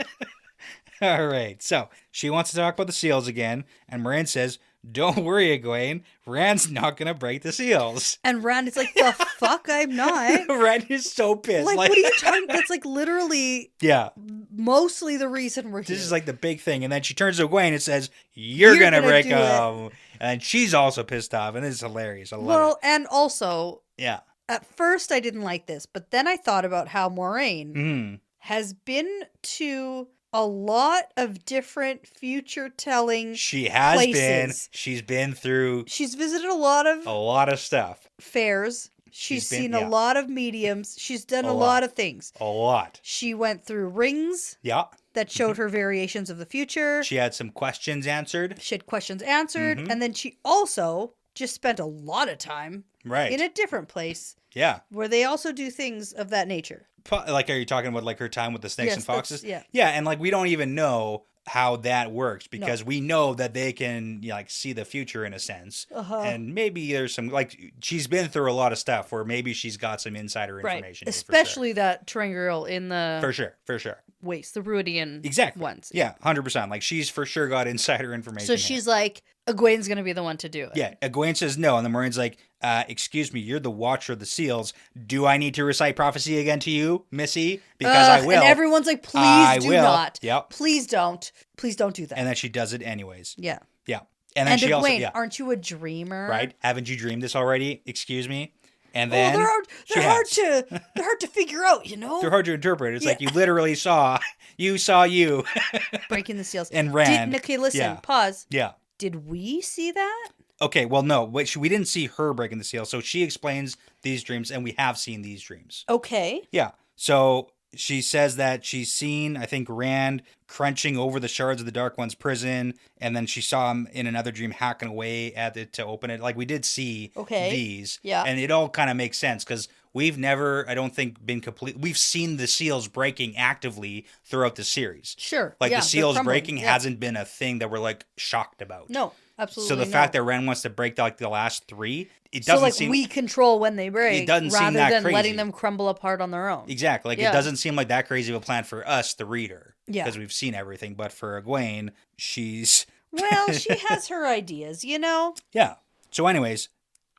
All right. So she wants to talk about the seals again, and Moraine says, don't worry, Egwene. Rand's not going to break the seals. And Rand is like, the fuck, I'm not. Rand is so pissed. Like, what are you talking? That's like literally Yeah. mostly the reason we're here. This is like the big thing. And then she turns to Egwene and says, you're going to break do them. And she's also pissed off, and it's hilarious. I love well, it. and also, Yeah. at first I didn't like this, but then I thought about how Moraine Mm. has been to a lot of different future telling She has been. places. She's been through She's visited a lot of a lot of stuff. fairs. She's been- seen yeah. a lot of mediums. She's done A a lot. lot of things. A lot. She went through rings Yeah. that showed her variations of the future. She had some questions answered. She had questions answered. Mhm. And then she also just spent a lot of time Right. in a different place Yeah. where they also do things of that nature. Like, are you talking about like her time with the snakes Yes, and foxes? that's- Yeah. And like, we don't even know how that works because we know that they can like see the future in a sense. Uh-huh. And maybe there's some like she's been through a lot of stuff where maybe she's got some insider Right. information. here, Especially that triangle in the for sure. waste, the Ruidian Exactly. ones. Yeah, 100%. Like she's for sure got insider information. So here. she's like, Egwene's going to be the one to do it. Yeah, Egwene says no, and the Marine's like, excuse me, you're the Watcher of the Seals. Do I need to recite prophecy again to you, Missy? Because I will. And everyone's like, please I do will. not. Yep. Please don't. Please don't do that. And then she does it anyways. yeah. Yeah. And then And she Egwene, also, yeah, aren't you a dreamer? right? Haven't you dreamed this already? Excuse me? And then they're hard to figure out, you know? They're hard to interpret. It's like you literally saw you breaking the seals. And ran. Okay, listen, pause. Yeah. Did we see that? Okay, well, no. We didn't see her breaking the seal. So she explains these dreams, and we have seen these dreams. Okay. Yeah. So she says that she's seen, I think, Rand crunching over the shards of the Dark One's prison, and then she saw him in another dream hacking away at it to open it. Like, we did see these. Yeah. And it all kind of makes sense, because we've never, I don't think, been complete. We've seen the seals breaking actively throughout the series. Sure. Like, the seals breaking yeah. hasn't been a thing that we're, like, shocked about. No, absolutely So the fact that Rand wants to break, like, the last 3... It so, doesn't like, seem, we control when they break, it doesn't rather seem that than crazy. letting them crumble apart on their own. Exactly. Like, it doesn't seem like that crazy of a plan for us, the reader. Yeah. Because we've seen everything. But for Egwene, she's... Well, she has her ideas, you know? Yeah. So anyways,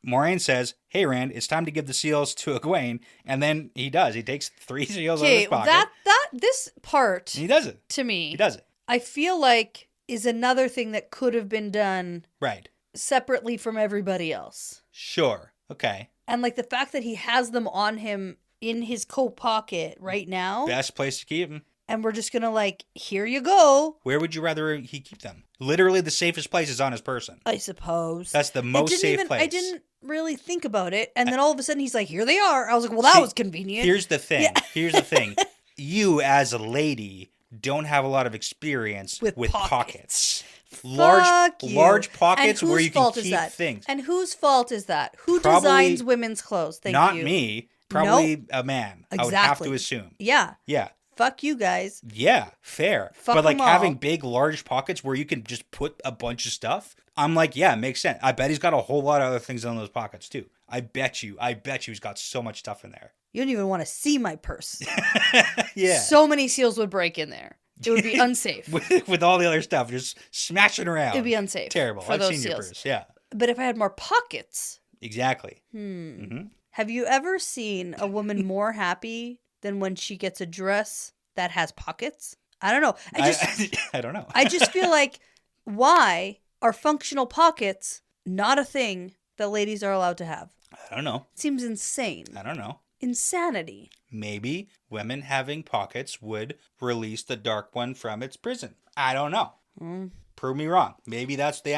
Moiraine says, hey, Rand, it's time to give the seals to Egwene. And then he does. He takes 3 seals out of his pocket. This part... And he does it. To me... He does it. I feel like is another thing that could have been done... Right. Separately from everybody else. Sure. Okay. And like the fact that he has them on him in his coat pocket right now. Best place to keep them. And we're just going to like, here you go. Where would you rather he keep them? Literally the safest place is on his person. I suppose. That's the most safe place. I didn't really think about it. And then all of a sudden he's like, here they are. I was like, well, that was convenient. Here's the thing. Yeah. Here's the thing. You as a lady don't have a lot of experience with pockets. Large pockets where you can keep things. And whose fault is that? Who designs women's clothes? Thank you. Not me. Probably a man. Exactly. I would have to assume. Yeah. Yeah. Fuck you guys. Yeah, fair. Fuck but like them having all. big, large pockets where you can just put a bunch of stuff, I'm like, yeah, it makes sense. I bet he's got a whole lot of other things in those pockets too. I bet you he's got so much stuff in there. You don't even want to see my purse. Yeah. So many seals would break in there. It would be unsafe. with all the other stuff, just smashing around. It'd be unsafe. Terrible. For I've those seen seals. your purse. Yeah. But if I had more pockets. Exactly. Mm-hmm. Have you ever seen a woman more happy than when she gets a dress that has pockets? I don't know. I don't know. I just feel like, why are functional pockets not a thing that ladies are allowed to have? I don't know. It seems insane. I don't know. Insanity. Maybe women having pockets would release the Dark One from its prison. I don't know. Prove me wrong. Maybe that's the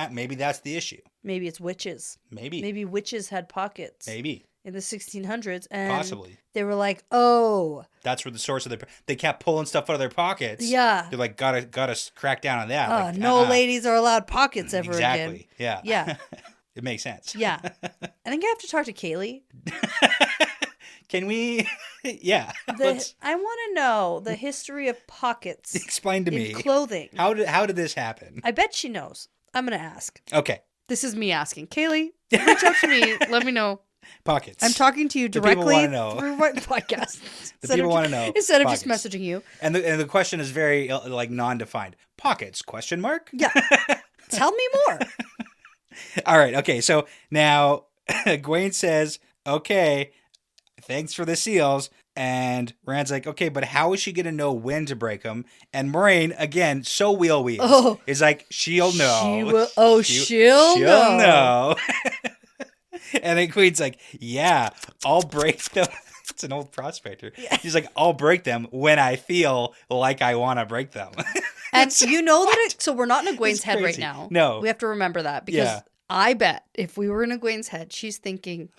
issue. Maybe it's witches. Maybe witches had pockets. Maybe. In the 1600s. And possibly. They were like, oh. That's where the source of their... They kept pulling stuff out of their pockets. Yeah. They're like, gotta crack down on that. Like, no ladies are allowed pockets ever again. Exactly. Yeah. Yeah. It makes sense. Yeah. I think I have to talk to Kaylee. Can we? Yeah. I want to know the history of pockets. Explain to me. Clothing. How did this happen? I bet she knows. I'm going to ask. Okay. This is me asking. Kaylee, reach out to me. Let me know. Pockets. I'm talking to you directly through my podcast. The people want to know. Instead of just messaging you. And the question is very like non-defined. Pockets? Question mark? Yeah. Tell me more. All right. Okay. So now Egwene says, okay, thanks for the seals. And Rand's like, okay, but how is she going to know when to break them? And Moiraine, again, so wheels, is like, she'll know. She'll know. And then Queen's like, yeah, I'll break them. It's an old prospector. Yeah. He's like, I'll break them when I feel like I want to break them. And you know that so we're not in Egwene's head right now. No. We have to remember that because I bet if we were in Egwene's head, she's thinking,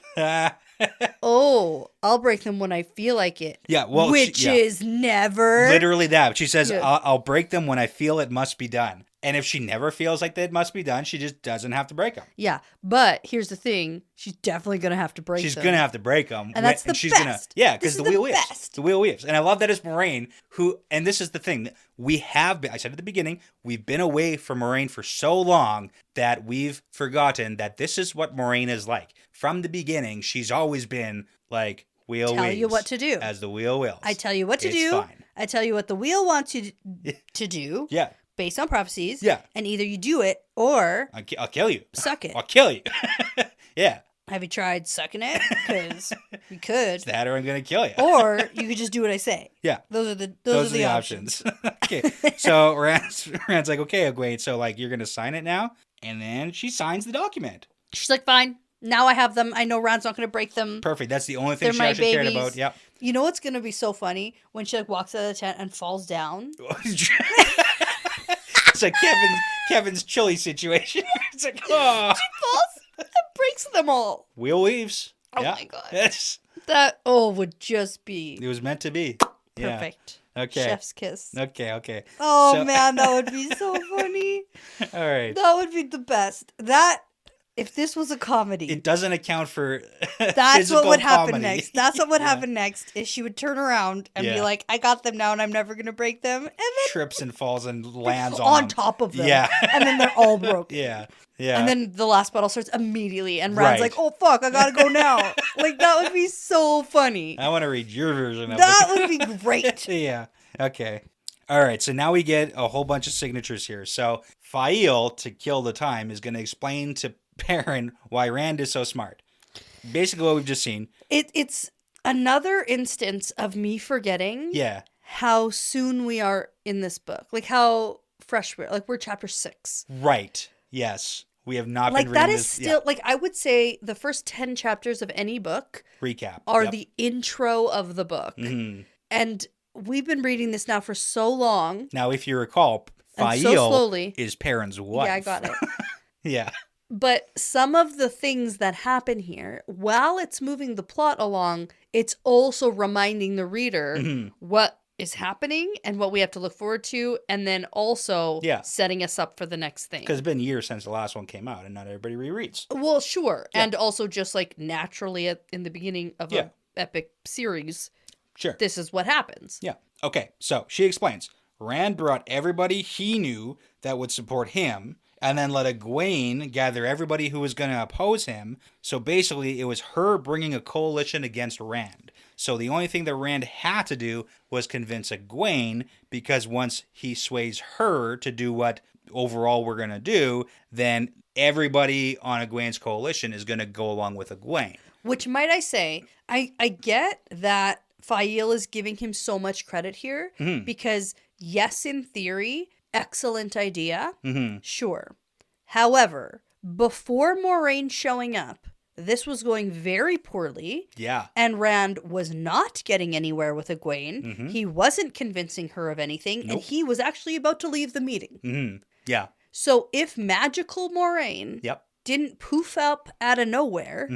oh, I'll break them when I feel like it. Yeah, well, which is never. Literally that. She says, I'll break them when I feel it must be done. And if she never feels like that must be done, she just doesn't have to break them. Yeah, but here's the thing. She's definitely going to have to break them. She's going to have to break them. And that's the best. Because the wheel weaves. The wheel weaves. And I love that it's Moiraine who, and this is the thing, we have been, I said at the beginning, we've been away from Moiraine for so long that we've forgotten that this is what Moiraine is like. From the beginning, she's always been like, wheel weaves. Tell you what to do. As the wheel wheels. I tell you what to do. Fine. I tell you what the wheel wants you to do. Yeah. Based on prophecies. Yeah. And either you do it or... I'll kill you. Suck it. I'll kill you. Yeah. Have you tried sucking it? Because you could. It's that or I'm going to kill you. Or you could just do what I say. Yeah. Those are the options. Okay. So Rand's like, okay, Egwene, so like you're going to sign it now? And then she signs the document. She's like, fine. Now I have them. I know Rand's not going to break them. Perfect. That's the only thing They're she my actually cared babies. about. Yep. You know what's going to be so funny? When she like walks out of the tent and falls down. It's like Kevin's chili situation. It's like, oh. She falls and breaks them all. Wheel weaves. Oh yeah. my God. Yes. That, would just be It was meant to be. Yeah. perfect. Okay. Chef's kiss. Okay. Oh, man, that would be so funny. All right. That would be the best. If this was a comedy. It doesn't account for That's what would happen comedy. next. That's what would happen next is she would turn around and be like, I got them now and I'm never going to break them. And then trips and falls and lands on them. top of them. Yeah. And then they're all broken. Yeah. And then the last battle starts immediately and Rand's like, oh, fuck, I got to go now. Like, that would be so funny. I want to read your version of That it. would be great. Yeah. Okay. All right. So now we get a whole bunch of signatures here. So Fael, to kill the time, is going to explain to Perrin why Rand is so smart. Basically what we've just seen. It's another instance of me forgetting how soon we are in this book. Like how fresh we're. Like we're chapter 6. Right. Yes. We have not like been that reading is this. still like I would say the first 10 chapters of any book recap are the intro of the book. Mm-hmm. And we've been reading this now for so long. Now, if you recall, Fael so slowly, is Perrin's wife. Yeah, I got it. Yeah. But some of the things that happen here, while it's moving the plot along, it's also reminding the reader what is happening and what we have to look forward to, and then also setting us up for the next thing. Because it's been years since the last one came out, and not everybody rereads. Well, sure. Yeah. And also just like naturally in the beginning of an epic series, this is what happens. Yeah. Okay, so she explains. Rand brought everybody he knew that would support him, and then let Egwene gather everybody who was going to oppose him. So basically, it was her bringing a coalition against Rand. So the only thing that Rand had to do was convince Egwene, because once he sways her to do what overall we're going to do, then everybody on Egwene's coalition is going to go along with Egwene. Which, might I say, I get that Fael is giving him so much credit here, because yes, in theory, excellent idea. Sure. However, before Moraine showing up, this was going very poorly. Yeah. And Rand was not getting anywhere with Egwene. He wasn't convincing her of anything. And he was actually about to leave the meeting. Yeah. So if magical Moraine didn't poof up out of nowhere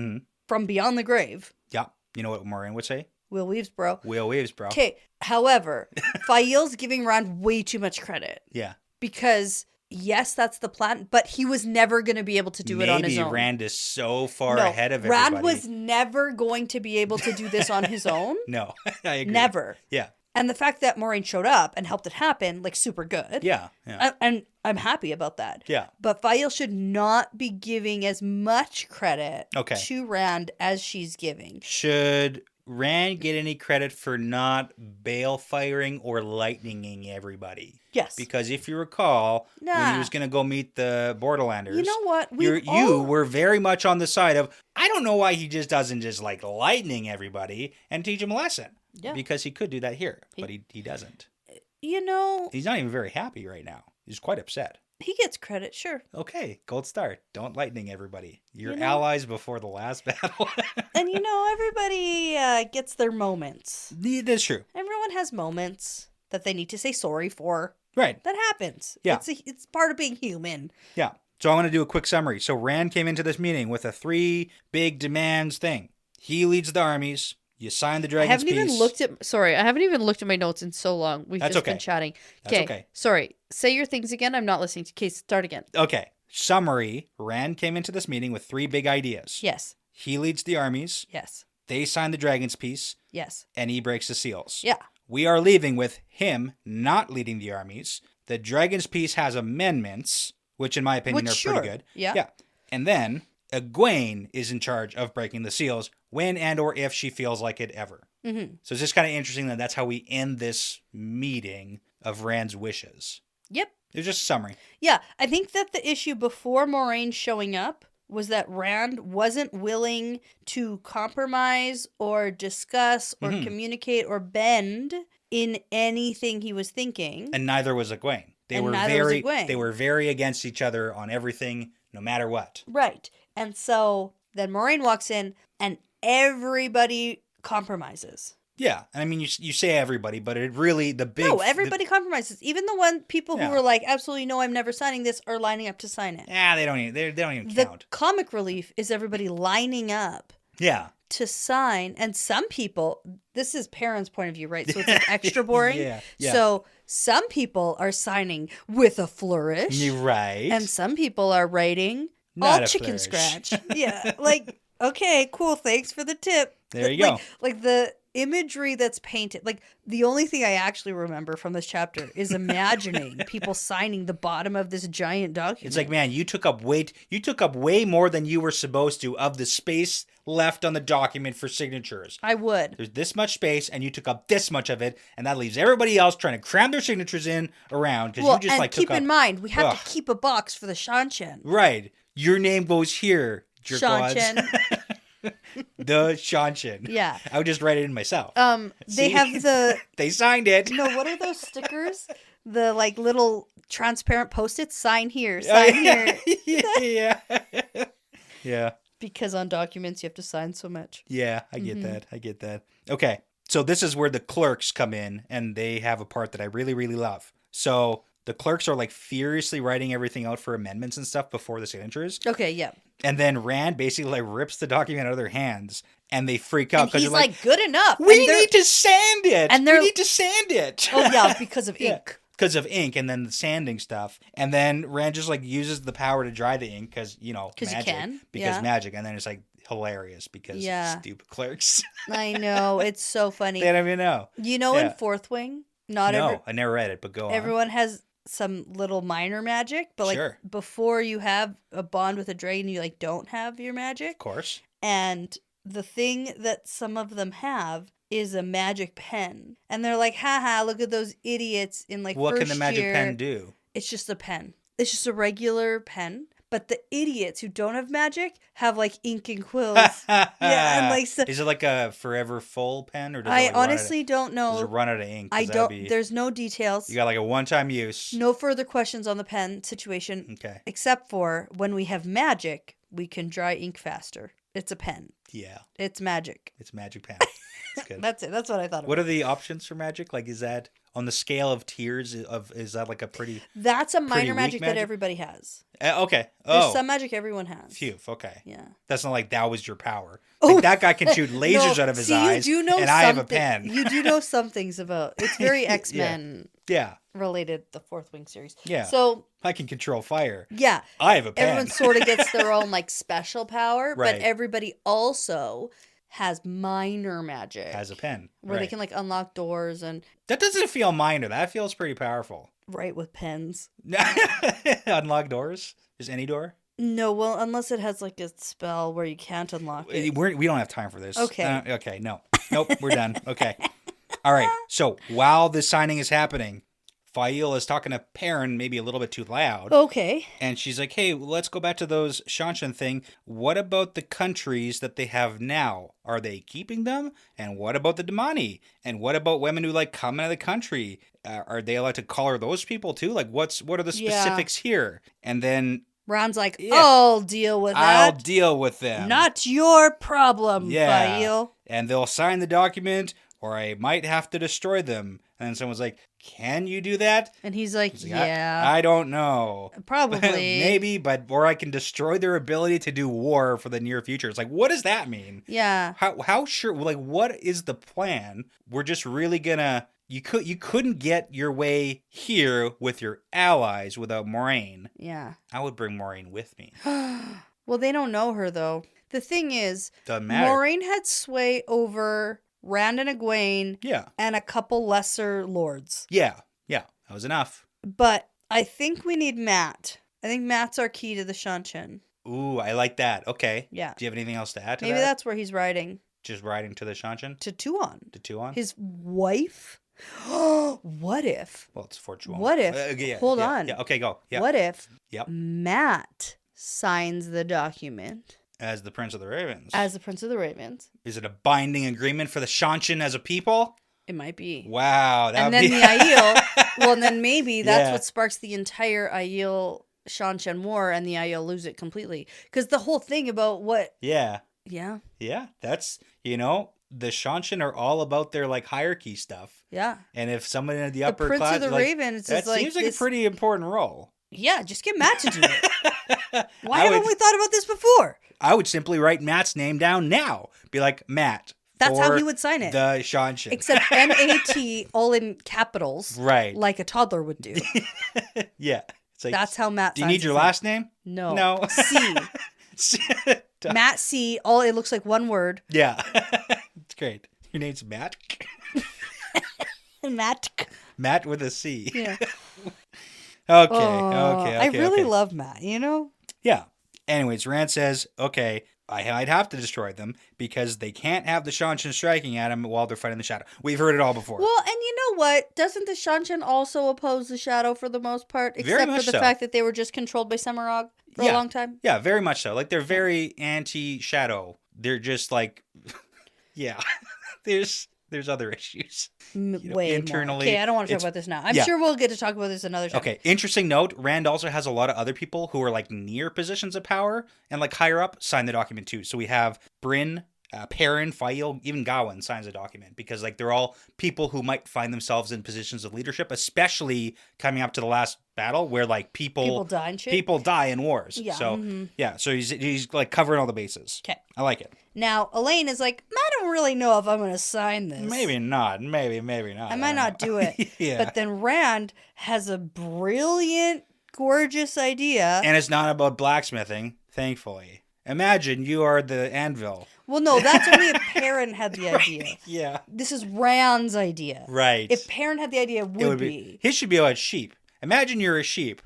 from beyond the grave. Yeah. You know what Moraine would say? Will Weaves, bro. Will Weaves, bro. Okay. However, Fael's giving Rand way too much credit. Yeah. Because, yes, that's the plan, but he was never going to be able to do it on his own. Maybe Rand is so far ahead of everybody. Rand was never going to be able to do this on his own. No, I agree. Never. Yeah. And the fact that Moraine showed up and helped it happen, like, super good. Yeah. And I'm happy about that. Yeah. But Fael should not be giving as much credit to Rand as she's giving. Should Rand get any credit for not bale-firing or lightninging everybody? Yes. Because if you recall, when he was going to go meet the Borderlanders, you know what? You were very much on the side of, I don't know why he just doesn't just like lightning everybody and teach them a lesson. Yeah. Because he could do that here, but he doesn't. You know. He's not even very happy right now. He's quite upset. He gets credit, sure. Okay, gold star. Don't lightning everybody. You're allies before the last battle. And everybody gets their moments. That's true. Everyone has moments that they need to say sorry for. Right. That happens. Yeah. It's part of being human. Yeah. So I want to do a quick summary. So Rand came into this meeting with a 3 big demands thing. He leads the armies. You sign the Dragon's Peace. I haven't even looked at my notes in so long. We've just been chatting. That's okay. Sorry. Say your things again. I'm not listening. Okay, start again. Okay. Summary. Rand came into this meeting with 3 big ideas. Yes. He leads the armies. Yes. They sign the Dragon's Peace. Yes. And he breaks the seals. Yeah. We are leaving with him not leading the armies. The Dragon's Peace has amendments, which in my opinion are pretty good. Yeah. And then Egwene is in charge of breaking the seals when and or if she feels like it ever. So it's just kind of interesting that that's how we end this meeting of Rand's wishes. Yep. It was just a summary. Yeah. I think that the issue before Moraine showing up was that Rand wasn't willing to compromise or discuss or communicate or bend in anything he was thinking. And neither was Egwene. They were very against each other on everything, no matter what. Right. And so Then Moraine walks in and everybody compromises. Yeah, and I mean, you say everybody, but it really, No, everybody compromises. Even the people who were like, absolutely no, I'm never signing this, are lining up to sign it. Yeah, they don't even count. The comic relief is everybody lining up. Yeah. To sign, and some people, this is Perrin's point of view, right? So it's like extra boring. Yeah. So some people are signing with a flourish. You're right. And some people are writing Not all a chicken flourish. scratch. Yeah. Like, okay, cool. Thanks for the tip. There you go. Like the imagery that's painted. Like the only thing I actually remember from this chapter is imagining people signing the bottom of this giant document. It's like, man, you took up way more than you were supposed to of the space left on the document for signatures. I would. There's this much space, and you took up this much of it, and that leaves everybody else trying to cram their signatures in around because you just keep in mind we have to keep a box for the Shanshan. Right, your name goes here, jerkwads. The Shanshan. Yeah. I would just write it in myself. They have they signed it. No, what are those stickers? The like little transparent post-its. Sign here. Sign here. Yeah. Yeah. Because on documents you have to sign so much. Yeah, I get that. Okay. So this is where the clerks come in, and they have a part that I really, really love. So the clerks are like furiously writing everything out for amendments and stuff before the signatures. Okay, yeah. And then Rand basically like rips the document out of their hands, and they freak out because he's like, good enough. We need to sand it. And we need to sand it. Oh yeah, because of ink. Because of ink and then the sanding stuff. And then Rand just like uses the power to dry the ink because, magic. You can. Because magic. And then it's like hilarious because stupid clerks. I know. It's so funny. They don't even know. In Fourth Wing, I never read it, but go on. Everyone has some little minor magic, but like before you have a bond with a dragon, you like don't have your magic. Of course. And the thing that some of them have is a magic pen. And they're like, haha, look at those idiots in like what first can the magic year. pen do? It's just a pen. It's just a regular pen. But the idiots who don't have magic have like ink and quills. Yeah, and like is it like a forever full pen, or does I honestly don't know. Does it run out of ink? I don't. There's no details. You got like a one-time use. No further questions on the pen situation. Okay. Except for when we have magic, we can dry ink faster. It's a pen. Yeah. It's magic. It's magic pen. That's good. That's it. That's what I thought. What are the options for magic? Like, is that on the scale of tiers? Is that like a pretty? That's a minor magic that everybody has. Okay. There's some magic everyone has. Phew. Okay. Yeah. That's not like that was your power. Like that guy can shoot lasers out of his eyes. You do know and I have a pen. You do know some things about. It's very X-Men. Yeah. Related the Fourth Wing series. Yeah. So I can control fire. Yeah. I have a pen. Everyone sort of gets their own like special power, right. but everybody also has minor magic. Has a pen. Where they can like unlock doors and... That doesn't feel minor. That feels pretty powerful. Right, with pens. Unlock doors? Just any door? No, well, unless it has like a spell where you can't unlock it. We don't have time for this. Okay. Okay, no. Nope, we're done. Okay. All right, so while this signing is happening, Fail is talking to Perrin maybe a little bit too loud. Okay. And she's like, hey, let's go back to those Shanshan thing. What about the countries that they have now? Are they keeping them? And what about the Damani? And what about women who like come out of the country? Are they allowed to color those people too? Like what are the specifics here? And then Ron's like, I'll deal with that. I'll deal with them. Not your problem, Fail. And they'll sign the document, or I might have to destroy them. And then someone's like, can you do that? And he's like, yeah. I don't know. Probably. Maybe, or I can destroy their ability to do war for the near future. It's like, what does that mean? Yeah. How sure, like, what is the plan? We're just really gonna, you couldn't get your way here with your allies without Moraine. Yeah. I would bring Moraine with me. Well, they don't know her, though. The thing is, doesn't matter. Moraine had sway over Rand and Egwene, and a couple lesser lords. Yeah, that was enough. But I think we need Matt. I think Matt's our key to the Shanshan. Ooh, I like that. Okay. Yeah. Do you have anything else to add to that? Maybe that's where he's riding. Just riding to the Shanshan? To Tuon. To Tuon? His wife? What if? Well, it's for Tuon. What if? Hold on. Yeah, okay, go. Yeah. What if Matt signs the document? As the Prince of the Ravens. As the Prince of the Ravens. Is it a binding agreement for the Shanshan as a people? It might be. Wow. And then the Aiel. Well, and then maybe that's what sparks the entire Aiel Shanshan War and the Aiel lose it completely. Because the whole thing about what... Yeah. Yeah. Yeah, that's, the Shanshan are all about their, like, hierarchy stuff. Yeah. And if someone in the upper Prince class... of the Raven, it's that just like... seems like a pretty important role. Yeah, just get Matt to do it. Why haven't we thought about this before? I would simply write Matt's name down now. Be like, Matt. That's how he would sign it. The Shanshan. Except M-A-T, all in capitals. Right. Like a toddler would do. Yeah. It's like, that's how Matt signs. Do you need your last name? No. No. C. Matt C. All it looks like one word. Yeah. It's great. Your name's Matt? Matt. Matt with a C. Yeah. Okay. I really love Matt, Yeah. Anyways, Rand says, okay, I'd have to destroy them because they can't have the Shanshan striking at him while they're fighting the Shadow. We've heard it all before. Well, and you know what? Doesn't the Shanshan also oppose the Shadow for the most part? Except for the fact that they were just controlled by Semirog for a long time? Yeah, very much so. Like, they're very anti-Shadow. They're just like, yeah, there's other issues. Way internally. More. Okay, I don't want to talk about this now. I'm sure we'll get to talk about this another time. Okay, interesting note. Rand also has a lot of other people who are like near positions of power and like higher up sign the document too. So we have Bryn, Perrin, Fail, even Gawain signs the document because like they're all people who might find themselves in positions of leadership, especially coming up to the last battle where like people die and shit. People die in wars. Yeah. So so he's like covering all the bases. Okay. I like it. Now Elaine is like, I don't really know if I'm going to sign this. Maybe not. Maybe not. I might not do it. Yeah. But then Rand has a brilliant, gorgeous idea. And it's not about blacksmithing, thankfully. Imagine you are the anvil. Well, no, that's only if Perrin had the idea. Yeah. This is Rand's idea. Right. If Perrin had the idea, it would be. His should be about sheep. Imagine you're a sheep.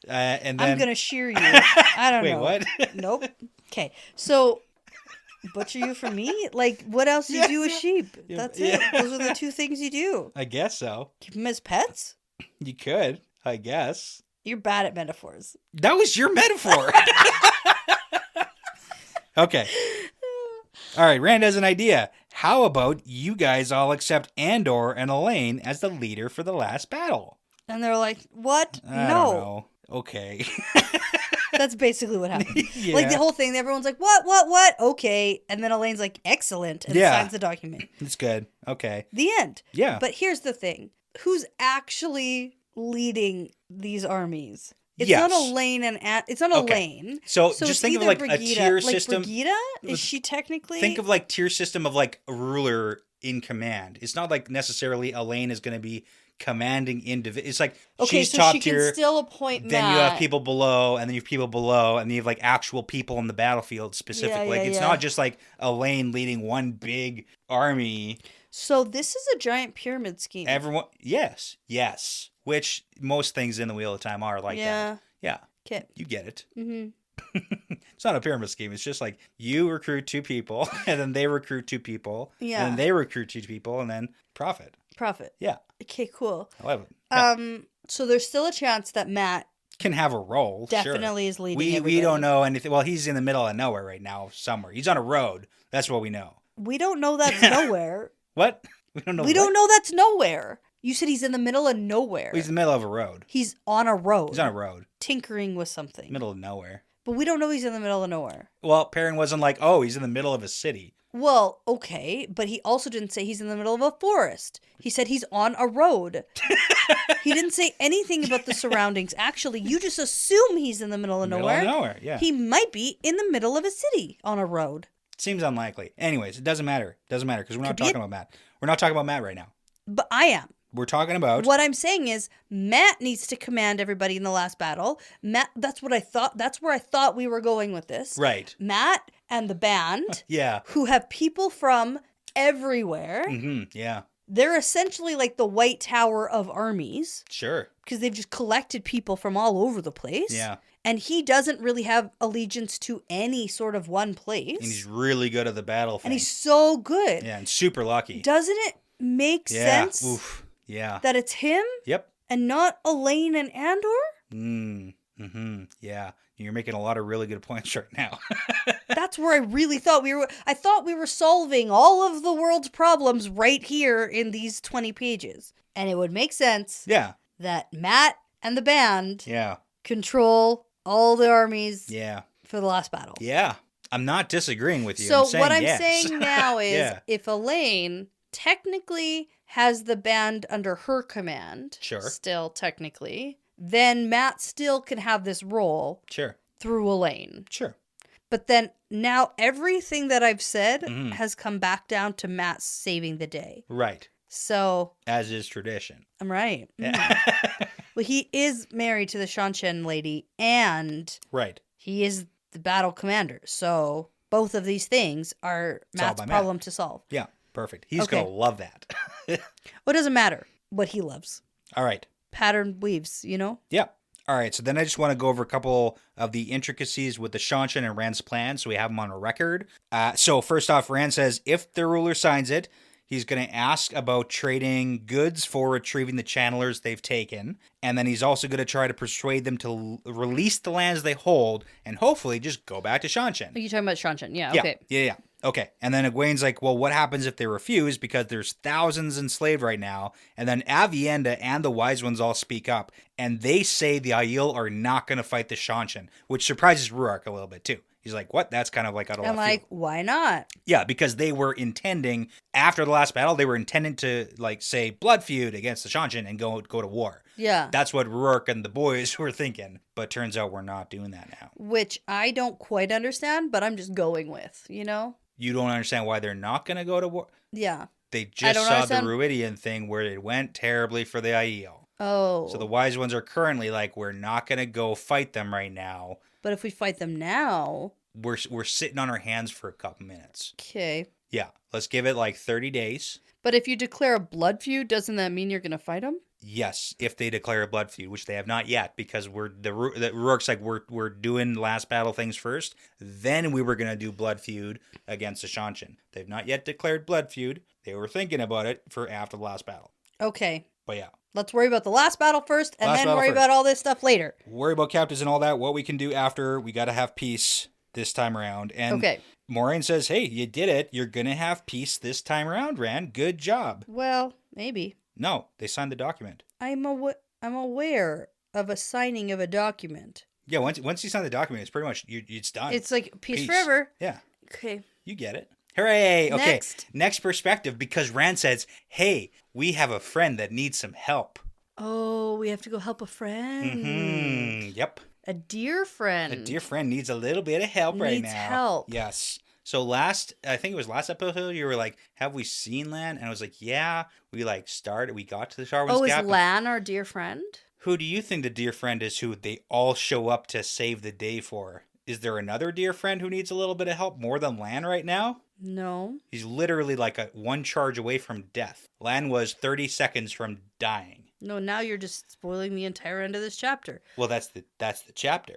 And then... I'm going to shear you. I don't know. Wait, what? Nope. Okay. So, butcher you for me? Like, what else do you do with sheep? That's it. Those are the two things you do. I guess so. Keep them as pets? You could, I guess. You're bad at metaphors. That was your metaphor. Okay. All right, Rand has an idea. How about you guys all accept Andor and Elaine as the leader for the last battle? And they're like, what? I don't know. Okay. That's basically what happened. Yeah. Like the whole thing, everyone's like, what? Okay. And then Elaine's like, excellent. And signs the document. It's good. Okay. The end. Yeah. But here's the thing. Who's actually leading these armies? It's not Elaine it's not Elaine. So just think of like a tier system. Brigida? Is she technically? Think of like tier system of like a ruler in command. It's not like necessarily Elaine is going to be commanding individual. It's like she's so top she tier. Can still appoint then Matt. you have people below, and then you have people below, and then you have like actual people in the battlefield specifically. It's not just like Elaine leading one big army. So this is a giant pyramid scheme. Everyone, yes. Which most things in the Wheel of Time are like that. Yeah. Okay. You get it. Mm-hmm. It's not a pyramid scheme. It's just like you recruit 2 people, and then they recruit 2 people, and then they recruit 2 people, and then profit. Yeah. Okay, cool. I love it. Yeah. So there's still a chance that Matt can have a role. Definitely is leading. We don't know anything. Well, he's in the middle of nowhere right now, somewhere. He's on a road. That's what we know. We don't know that's nowhere. What? We don't know. We don't know that's nowhere. You said he's in the middle of nowhere. Well, he's in the middle of a road. He's on a road. He's on a road. Tinkering with something. Middle of nowhere. But we don't know he's in the middle of nowhere. Well, Perrin wasn't like, oh, he's in the middle of a city. Well, okay, but he also didn't say he's in the middle of a forest. He said he's on a road. He didn't say anything about the surroundings. Actually, you just assume he's in the middle of nowhere. Middle of nowhere, yeah. He might be in the middle of a city on a road. Seems unlikely. Anyways, it doesn't matter. It doesn't matter because we're not talking about Matt. We're not talking about Matt right now. But I am. We're talking about... What I'm saying is Matt needs to command everybody in the last battle. Matt, that's what I thought. That's where I thought we were going with this. Right. Matt and the band. Yeah. Who have people from everywhere. Mm-hmm. Yeah. They're essentially like the White Tower of armies. Sure. Because they've just collected people from all over the place. Yeah. And he doesn't really have allegiance to any sort of one place. And he's really good at the battle thing. And he's so good. Yeah, and super lucky. Doesn't it make sense? Oof. Yeah. That it's him? Yep. And not Elaine and Andor? Mm-hmm. Yeah. You're making a lot of really good points right now. That's where I really thought we were. I thought we were solving all of the world's problems right here in these 20 pages. And it would make sense. Yeah. That Matt and the band. Yeah. control all the armies Yeah. for the last battle. Yeah. I'm not disagreeing with you. So I'm saying what I'm yes. saying now is Yeah. if Elaine technically has the band under her command, Sure. still technically, then Matt still can have this role Sure. through Elaine. Sure. But then now everything that I've said Mhm. has come back down to Matt saving the day. Right. So As is tradition. I'm right. Yeah. Well, he is married to the Shanshan lady, and Right. he is the battle commander. So both of these things are Solved Matt's by Matt. problem to solve. Yeah. Perfect. He's Okay. going to love that. Well, it doesn't matter what he loves. All right. Pattern weaves, you know? Yeah. All right. So then I just want to go over a couple of the intricacies with the Shanshan and Rand's plan, so we have them on a record. So first off, Rand says if the ruler signs it, he's going to ask about trading goods for retrieving the channelers they've taken. And then he's also going to try to persuade them to release the lands they hold and hopefully just go back to Shanshan. Are you talking about Shanshan? Yeah, Yeah. okay. Yeah. Okay. And then Egwene's like, well, what happens if they refuse? Because there's thousands enslaved right now. And then Avienda and the Wise Ones all speak up. And they say the Aiel are not going to fight the Shanshan, which surprises Ruark a little bit too. He's like, what? That's kind of like out of And left like, field. why not? Yeah, because they were intending, after the last battle, they were intending to, like, say, blood feud against the Shanshan and go to war. Yeah. That's what Ruark and the boys were thinking. But turns out we're not doing that now. Which I don't quite understand, but I'm just going with, you know? You don't understand why they're not going to go to war? Yeah. They just don't saw understand. the Ruidian thing where it went terribly for the Aiel. Oh. So the Wise Ones are currently like, we're not going to go fight them right now. But if we fight them now... We're sitting on our hands for a couple minutes. Okay. Yeah, let's give it like 30 days. But if you declare a blood feud, doesn't that mean you're going to fight them? Yes, if they declare a blood feud, which they have not yet, because Ruark's like we're doing last battle things first. Then we were gonna do blood feud against the Shanshan. They've not yet declared blood feud. They were thinking about it for after the last battle. Okay. But yeah, Let's worry about the last battle first, and Last then battle worry first. about all this stuff later. worry about captives and all that. What we can do after, we got to have peace this time around. And Okay. Moiraine says, "Hey, you did it. You're gonna have peace this time around, Rand. Good job." Well, maybe. No, they signed the document. I'm aware of a signing of a document. Yeah, once you sign the document, it's pretty much it's done. It's like peace forever. Yeah. Okay. You get it. Hooray! Okay, Next. next perspective, because Rand says, hey, we have a friend that needs some help. Oh, we have to go help a friend. Yep. A dear friend. A dear friend needs a little bit of help right Needs now. help. Yes. So I think it was last episode, you were like, have we seen Lan? And I was like, yeah. We got to the Sharwin's Oh, is Gap. Lan our dear friend? Who do you think the dear friend is who they all show up to save the day for? Is there another dear friend who needs a little bit of help more than Lan right now? No. He's literally like one charge away from death. Lan was 30 seconds from dying. No, now you're just spoiling the entire end of this chapter. Well, that's the chapter.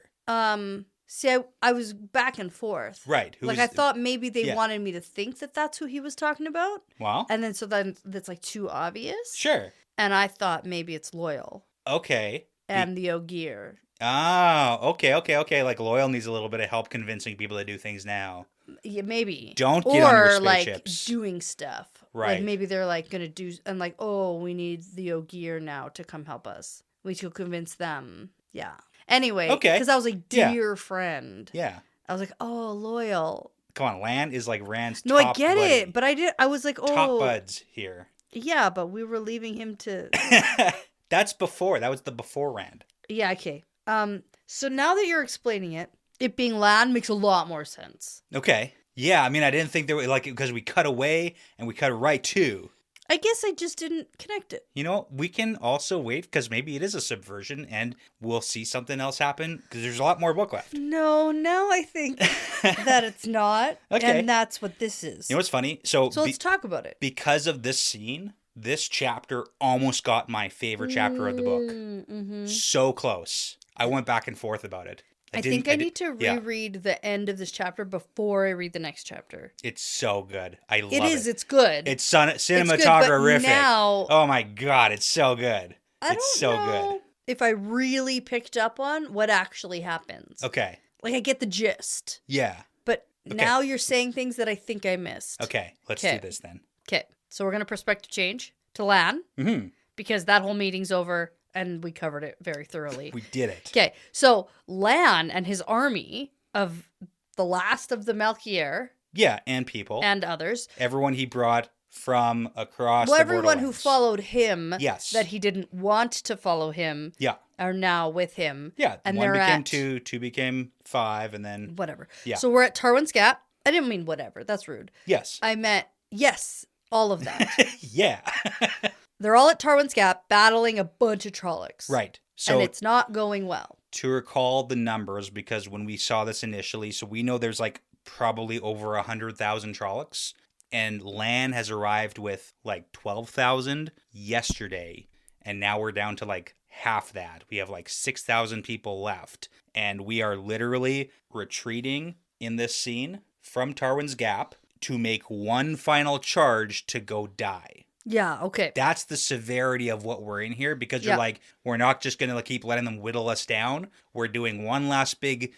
See, I was back and forth. Right. I thought maybe they Yeah. wanted me to think that that's who he was talking about. Well, And then that's like too obvious. sure. And I thought maybe it's Loyal Okay. and the Ogier. Oh, okay. Like Loyal needs a little bit of help convincing people to do things now. Yeah, maybe. Don't get on your Or like spaceships. doing stuff. Right. Like maybe they're like going to do, and like, oh, we need the Ogier now to come help us. We should convince them. Yeah. Anyway. Okay. Because I was like, Yeah. dear friend. Yeah. I was like, oh, Loyal. Come on, Lan is like Rand's No, top I get buddy. it. But I was like, oh. Top buds here. Yeah, but we were leaving him to. That's before. That was the before Rand. Yeah, okay. So now that you're explaining it being Lan makes a lot more sense. Okay. Yeah, I mean, I didn't think there were, like, because we cut away and we cut right to. I guess I just didn't connect it. You know, we can also wait because maybe it is a subversion and we'll see something else happen because there's a lot more book left. No, now I think that it's not. Okay. And that's what this is. You know what's funny? So let's talk about it. Because of this scene, this chapter almost got my favorite chapter of the book. Mm-hmm. So close. I went back and forth about it. I think I need to yeah. reread the end of this chapter before I read the next chapter. It's so good. I love it. It is. It's good. It's It's good, cinematographic. but now Oh my god, it's so good. I It's don't so know good. if I really picked up on what actually happens. Okay. Like I get the gist, Yeah. but Okay. now you're saying things that I think I missed. Okay. Let's do this then. Okay, so we're gonna perspective change to Lan Mm-hmm. because that whole meeting's over and we covered it very thoroughly. We did it. Okay, so Lan and his army of the last of the Malkier Yeah, and people. and others. Everyone he brought from across Well, the everyone who borderlands. followed him Yes. that he didn't want to follow him Yeah. are now with him. Yeah, And one they're became at 2, 2 became 5, and then... whatever. Yeah. So we're at Tarwin's Gap. I didn't mean whatever. That's rude. Yes. I meant, yes, all of that. Yeah. They're all at Tarwin's Gap battling a bunch of Trollocs. Right. So And it's not going well. to recall the numbers, because when we saw this initially, so we know there's like probably over 100,000 Trollocs, and Lan has arrived with like 12,000 yesterday, and now we're down to like half that. We have like 6,000 people left, and we are literally retreating in this scene from Tarwin's Gap to make one final charge to go die. Yeah, okay. That's the severity of what we're in here, because you're Yeah. like, we're not just going to keep letting them whittle us down. We're doing one last big,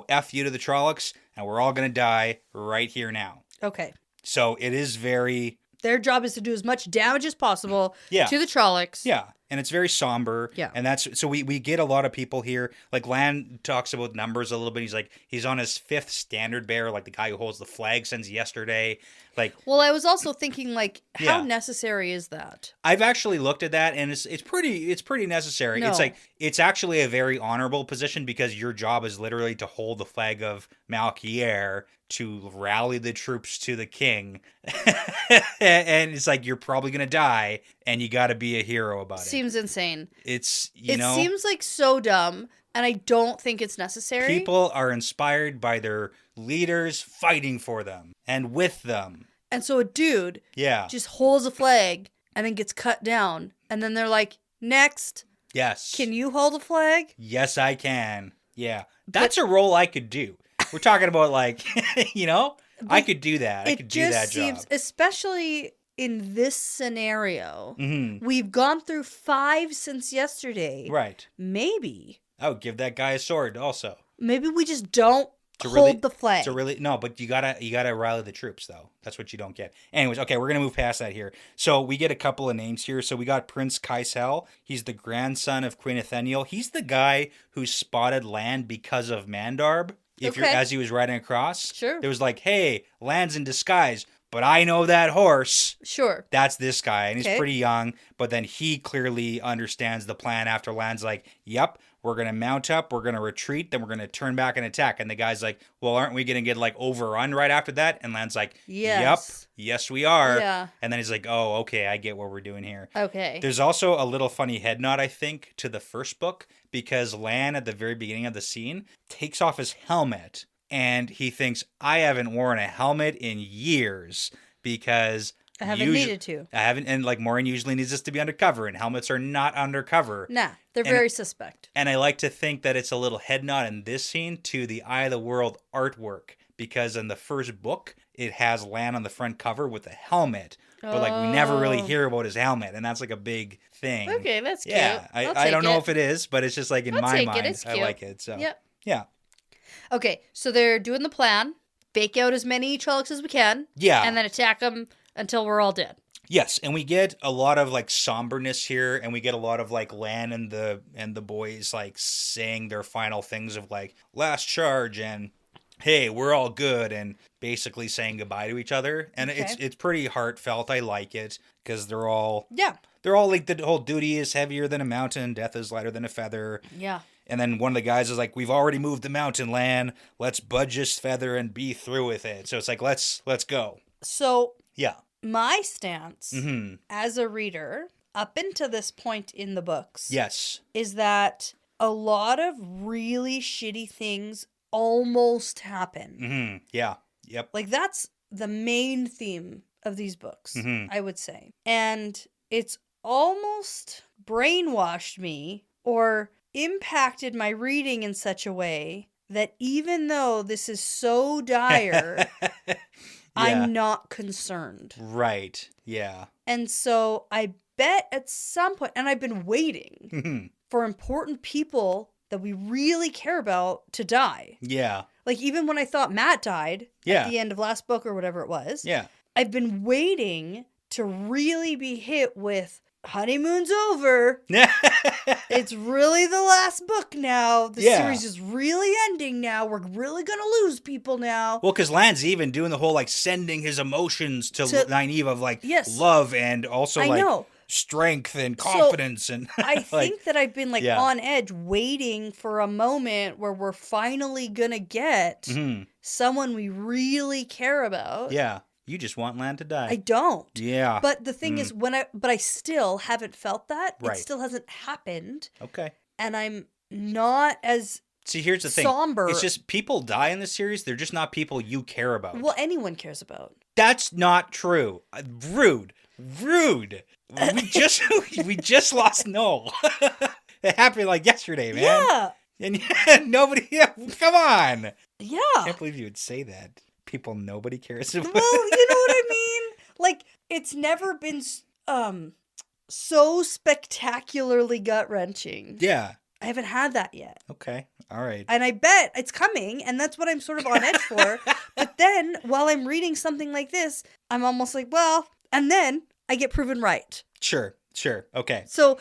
F you to the Trollocs, and we're all going to die right here now. Okay. So it is very... Their job is to do as much damage as possible Yeah. to the Trollocs. Yeah, and it's very somber. Yeah. And that's... So we get a lot of people here. Like, Lan talks about numbers a little bit. He's like, he's on his 5th standard bearer, like the guy who holds the flag since yesterday. Like... Well, I was also thinking, like, how Yeah. necessary is that? I've actually looked at that, and it's pretty necessary. No. It's like, it's actually a very honorable position, because your job is literally to hold the flag of Malkier, to rally the troops to the king. And it's like, you're probably going to die, and you got to be a hero about it. Seems insane. It's, It seems like so dumb, and I don't think it's necessary. people are inspired by their leaders fighting for them and with them. And so a dude Yeah. just holds a flag and then gets cut down. And then they're like, next, Yes. can you hold a flag? Yes, I can. Yeah. That's a role I could do. We're talking about, like, I could do that. I could do that job. Especially in this scenario, Mm-hmm. we've gone through 5 since yesterday. Right. Maybe I would give that guy a sword also. we just don't To hold really- the flag. No, but you gotta rally the troops though. That's what you don't get. Anyways, okay, we're gonna move past that here. So we get a couple of names here. So we got Prince Kaisel. He's the grandson of Queen Atheniel. He's the guy who spotted Lan because of Mandarb. As he was riding across. Sure. There was like, hey, Lan's in disguise, but I know that horse. Sure. That's this guy, and he's Okay. pretty young, but then he clearly understands the plan after Lan's like, yep, we're going to mount up, we're going to retreat, then we're going to turn back and attack. And the guy's like, well, aren't we going to get like overrun right after that? And Lan's like, Yes. yep, yes we are. Yeah. And then he's like, oh, okay, I get what we're doing here. Okay. There's also a little funny head nod, I think, to the first book, because Lan, at the very beginning of the scene, takes off his helmet, and he thinks, I haven't worn a helmet in years, because I haven't needed to. I haven't, and like Maureen usually needs us to be undercover, and helmets are not undercover. Nah, they're And- very suspect. And I like to think that it's a little head nod in this scene to the Eye of the World artwork, because in the first book, it has Lan on the front cover with a helmet, but like we never really Oh. hear about his helmet, and that's like a big thing. Okay, that's cute. Yeah, I don't know if it is, but it's just like in I'll my take it, mind, it's I cute. like it. So Yep. yeah, Okay, so they're doing the plan. Fake out as many Trollocs as we can. Yeah. And then attack them until we're all dead. yes, and we get a lot of like somberness here, and we get a lot of like Lan and the boys like saying their final things of like last charge and hey, we're all good, and basically saying goodbye to each other, and Okay. it's pretty heartfelt. I like it because they're all Yeah. like the whole duty is heavier than a mountain, death is lighter than a feather. Yeah. And then one of the guys is like, we've already moved the mountain, Lan. Let's budge this feather and be through with it. So it's like, let's go. So Yeah. my stance Mm-hmm. as a reader up until this point in the books Yes. is that a lot of really shitty things almost happen. Mm-hmm. Yeah. Yep. Like that's the main theme of these books, Mhm. I would say. And it's almost brainwashed me or impacted my reading in such a way that even though this is so dire, Yeah. I'm not concerned. Right. Yeah. And so I bet at some point, and I've been waiting Mhm. for important people that we really care about to die. Yeah. Like even when I thought Matt died Yeah. at the end of last book or whatever it was, Yeah. I've been waiting to really be hit with honeymoon's over. It's really the last book now. The Yeah. series is really ending now. We're really going to lose people now. Well, because Lan's even doing the whole, like, sending his emotions to Nynaeve of, like, Yes. love and also, I like, know. strength and confidence. And I like, think that I've been, like, Yeah. on edge waiting for a moment where we're finally going to get mhm. someone we really care about. Yeah. You just want Lan to die. I don't. Yeah. But the thing is, but I still haven't felt that. Right. It still hasn't happened. Okay. And I'm not as See, here's the thing. somber. It's just people die in the series. They're just not people you care about. Well, anyone cares about. That's not true. Rude. We just lost Noel. It happened like yesterday, man. Yeah. And nobody. Yeah, come on. Yeah. I can't believe you would say that. People nobody cares about. Well, you know what I mean? Like, it's never been so spectacularly gut-wrenching. Yeah. I haven't had that yet. Okay. All right. And I bet it's coming, and that's what I'm sort of on edge for. But then, while I'm reading something like this, I'm almost like, well, and then I get proven right. Sure. Okay. So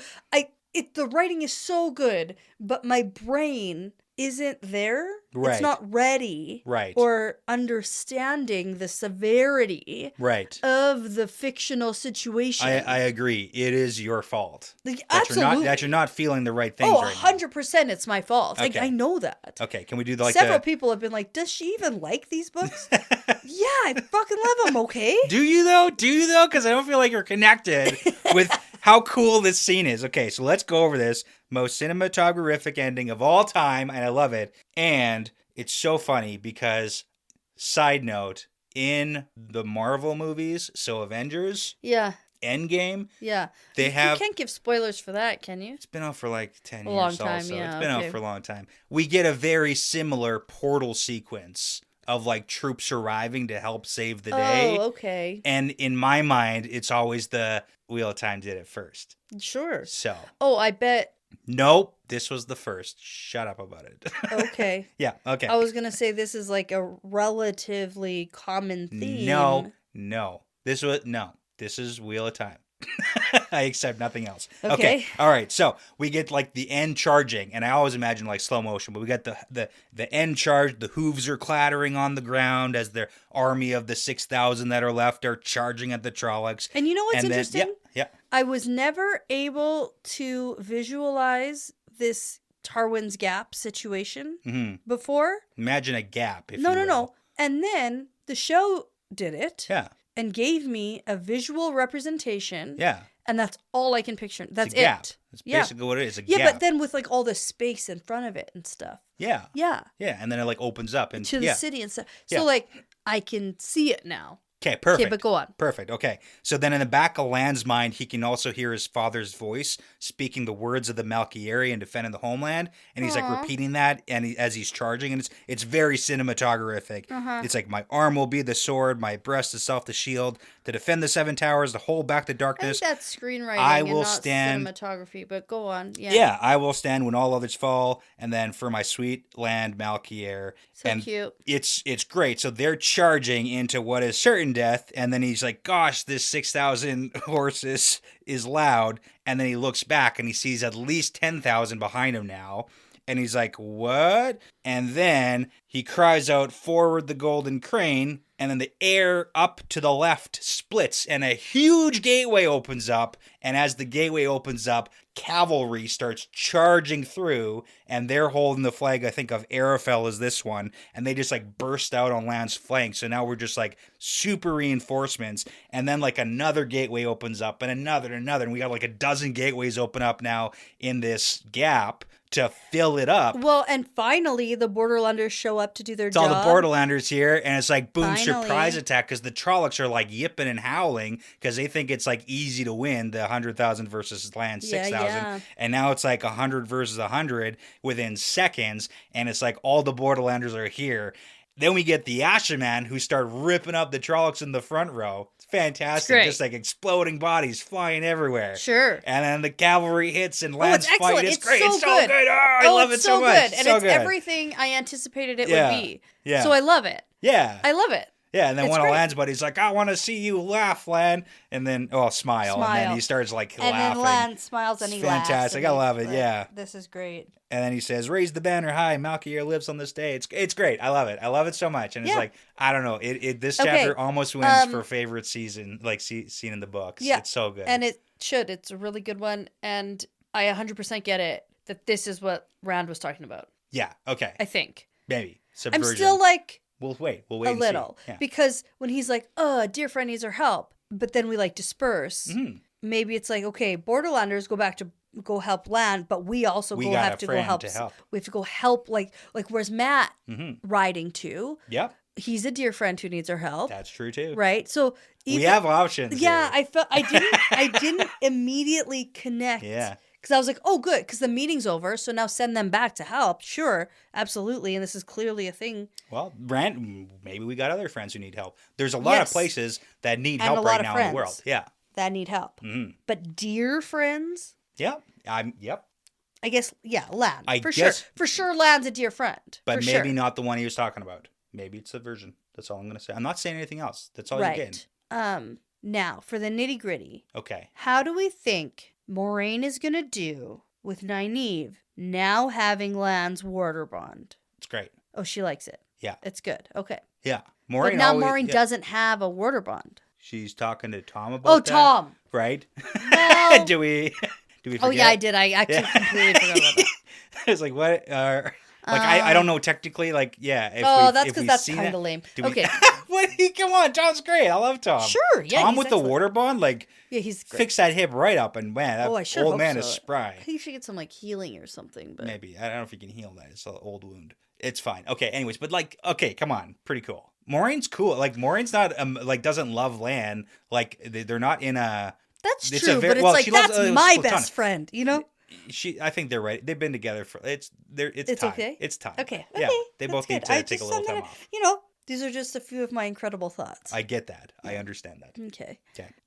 the writing is so good, but my brain isn't there. Right. It's not ready. Right. Or understanding the severity Right. of the fictional situation. I agree. It is your fault. Like, That absolutely. you're not feeling the right things Oh, right now. 100% it's my fault. Like, Okay. I know that. Okay, can we do like Several people have been like, does she even like these books? Yeah, I fucking love them, okay? Do you though? Because I don't feel like you're connected with how cool this scene is. Okay, so let's go over this. Most cinematographic ending of all time, and I love it. And it's so funny because, side note, in the Marvel movies, so Avengers, Yeah, Endgame, yeah. they have... You can't give spoilers for that, can you? It's been out for like 10 years long time, also. yeah, It's been out okay. for a long time. We get a very similar portal sequence of like troops arriving to help save the day. Oh, okay. And in my mind, it's always the Wheel of Time did it first. Sure. So, Oh, I bet. nope, this was the first. Shut up about it. Okay. Yeah, okay. I was going to say this is like a relatively common theme. No. This is Wheel of Time. I accept nothing else. Okay. All right. So we get like the end charging, and I always imagine like slow motion, but we got the end charge. The hooves are clattering on the ground as their army of the 6,000 that are left are charging at the Trollocs. And you know what's And then- interesting? Yeah. I was never able to visualize this Tarwin's Gap situation Mm-hmm. before. Imagine a gap. If you No. will. And then the show did it Yeah. and gave me a visual representation. Yeah. And that's all I can picture. That's It's a gap. it. That's Yeah. basically what it is. A Yeah, gap. but then with like all the space in front of it and stuff. Yeah. Yeah. Yeah. And then it like opens up and To the yeah. city and stuff. Yeah. So like I can see it now. Okay, perfect. Okay, but go on. Perfect. Okay. So then in the back of Lan's mind, he can also hear his father's voice speaking the words of the Malkieri and defending the homeland. And he's like Aw. repeating that as he's charging. And it's very cinematographic. Uh-huh. It's like, my arm will be the sword, my breast itself the shield, to defend the seven towers, to hold back the I think darkness. that's screenwriting I will and not stand- cinematography, but go on. Yeah. Yeah, I will stand when all others fall, and then for my sweet land, Malkier. So and cute. It's great. So they're charging into what is certain death, and then he's like, gosh, this 6,000 horses is loud. And then he looks back and he sees at least 10,000 behind him now. And he's like, what? And then he cries out, forward the golden crane. And then the air up to the left splits and a huge gateway opens up. And as the gateway opens up, cavalry starts charging through. And they're holding the flag, I think, of Arafel is this one. And they just like burst out on Lan's flank. So now we're just like super reinforcements. And then like another gateway opens up and another and another. And we got like a dozen gateways open up now in this gap to fill it up. Well, and finally, the Borderlanders show up to do their It's all job. the Borderlanders here, and it's like boom, Finally. surprise attack, because the Trollocs are like yipping and howling because they think it's like easy to win the 100,000 versus land 6,000, yeah. and now it's like 100 versus 100 within seconds, and it's like all the Borderlanders are here. Then we get the Ashaman who start ripping up the Trollocs in the front row. It's fantastic, great. just like exploding bodies flying everywhere. Sure. And then the cavalry hits and Oh, lands it's fight. excellent. It's It's great. so It's so good. good. Oh, I love it it's so much. good. And so it's good. everything I anticipated it Yeah. would be. Yeah. So I love it. Yeah. I love it. Yeah, and then It's one of great. Lan's buddies like, I want to see you laugh, Lan. And then, smile. And then he starts like and laughing. And then Lan smiles and It's he laughs. fantastic. I love it, yeah. This is great. And then he says, raise the banner high, McGuire lives on this day. It's great. I love it. I love it so much. And it's like, I don't know. This chapter almost wins for favorite season, like scene in the books. Yeah. It's so good. And it should. It's a really good one. And I 100% get it that this is what Rand was talking about. Yeah, okay. I think. Maybe. Subversion. I'm still like... We'll wait a little. Yeah. Because when he's like, a dear friend needs our help, but then we like disperse, maybe it's like, okay, Borderlanders go help Lan, but we also have to go help. We have to go help, like where's Matt riding to? Yep. He's a dear friend who needs our help. That's true too. Right? So we have options. Yeah, here. I didn't immediately connect. Yeah. Because I was like, oh, good, because the meeting's over, so now send them back to help. Sure, absolutely, and this is clearly a thing. Well, maybe we got other friends who need help. There's a lot of places that need help right now in the world. Yeah. That need help. Mm-hmm. But dear friends? Yep. Yep. I guess, Lan. For sure, Lan's a dear friend. But maybe not the one he was talking about. Maybe it's Subversion. That's all I'm going to say. I'm not saying anything else. That's all you're getting. Now, for the nitty-gritty. Okay. How do we think Moraine is going to do with Nynaeve now having Lan's water bond? It's great. Oh, she likes it. Yeah. It's good. Okay. Yeah. But now Moraine doesn't have a water bond. She's talking to Tom about that. Oh, Tom. Right? Well, do we forget? Oh, yeah, I did. I actually completely forgot about that. I was like, what? I don't know technically. Like, yeah. That's because that's kind of lame. Okay. Come on, Tom's great. I love Tom. Sure, yeah. Tom with the water bond, like, he's great. Fix that hip right up, and man, that old man is spry. I think you should get some like healing or something. But maybe I don't know if you can heal that. It's an old wound. It's fine. Okay. Anyways, but like, okay, come on, pretty cool. Maureen's cool. Like, Maureen's not like doesn't love Lan. Like, they're not in a. That's true, but it's like that's my best friend. You know. I think they're right. They've been together for it's time. Okay. It's time. Okay. Yeah, they both need to take a little time off. You know, these are just a few of my incredible thoughts. I get that. I understand that. Okay.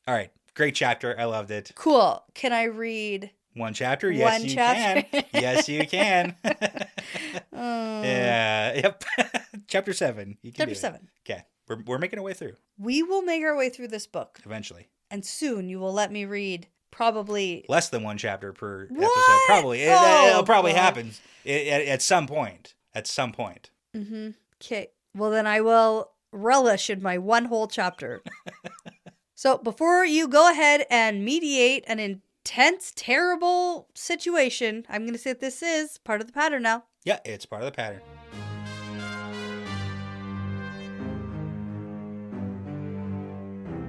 All right. Great chapter. I loved it. Cool. Can I read one chapter? Yes, you can. Yes, you can. Yeah. Yep. Chapter 7. You can Chapter 7. Okay. We're making our way through. We will make our way through this book eventually. And soon you will let me read. Probably less than one chapter per episode. Probably it'll probably happen at some point. At some point. Mm-hmm. Okay. Well, then I will relish in my one whole chapter. So before you go ahead and mediate an intense, terrible situation, I'm going to say that this is part of the pattern now. Yeah, it's part of the pattern.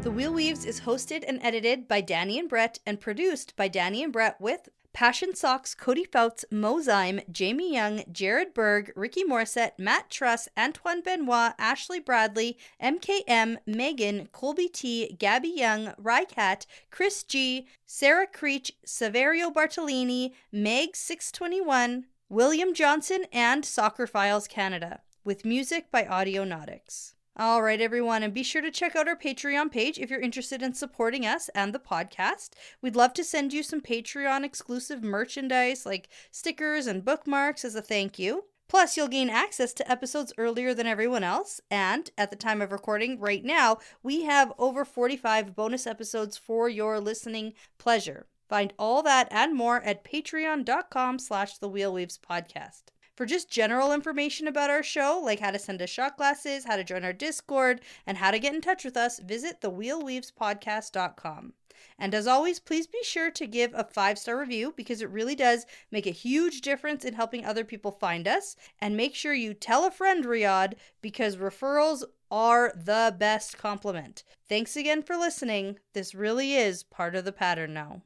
The Wheel Weaves is hosted and edited by Dani and Brett and produced by Dani and Brett with Passion Socks, Cody Fouts, Mo Zyme, Jamie Young, Jared Berg, Ricky Morissette, Matt Truss, Antoine Benoit, Ashley Bradley, MKM, Megan, Colby T, Gabby Young, Rycat, Chris G, Sarah Creech, Saverio Bartolini, Meg621, William Johnson, and Soccer Files Canada, with music by Audionautics. All right, everyone, and be sure to check out our Patreon page if you're interested in supporting us and the podcast. We'd love to send you some Patreon-exclusive merchandise like stickers and bookmarks as a thank you. Plus, you'll gain access to episodes earlier than everyone else, and at the time of recording right now, we have over 45 bonus episodes for your listening pleasure. Find all that and more at patreon.com/thewheelweavespodcast. For just general information about our show, like how to send us shot glasses, how to join our Discord, and how to get in touch with us, visit thewheelweavespodcast.com. And as always, please be sure to give a 5-star review because it really does make a huge difference in helping other people find us. And make sure you tell a friend, Riyadh, because referrals are the best compliment. Thanks again for listening. This really is part of the pattern now.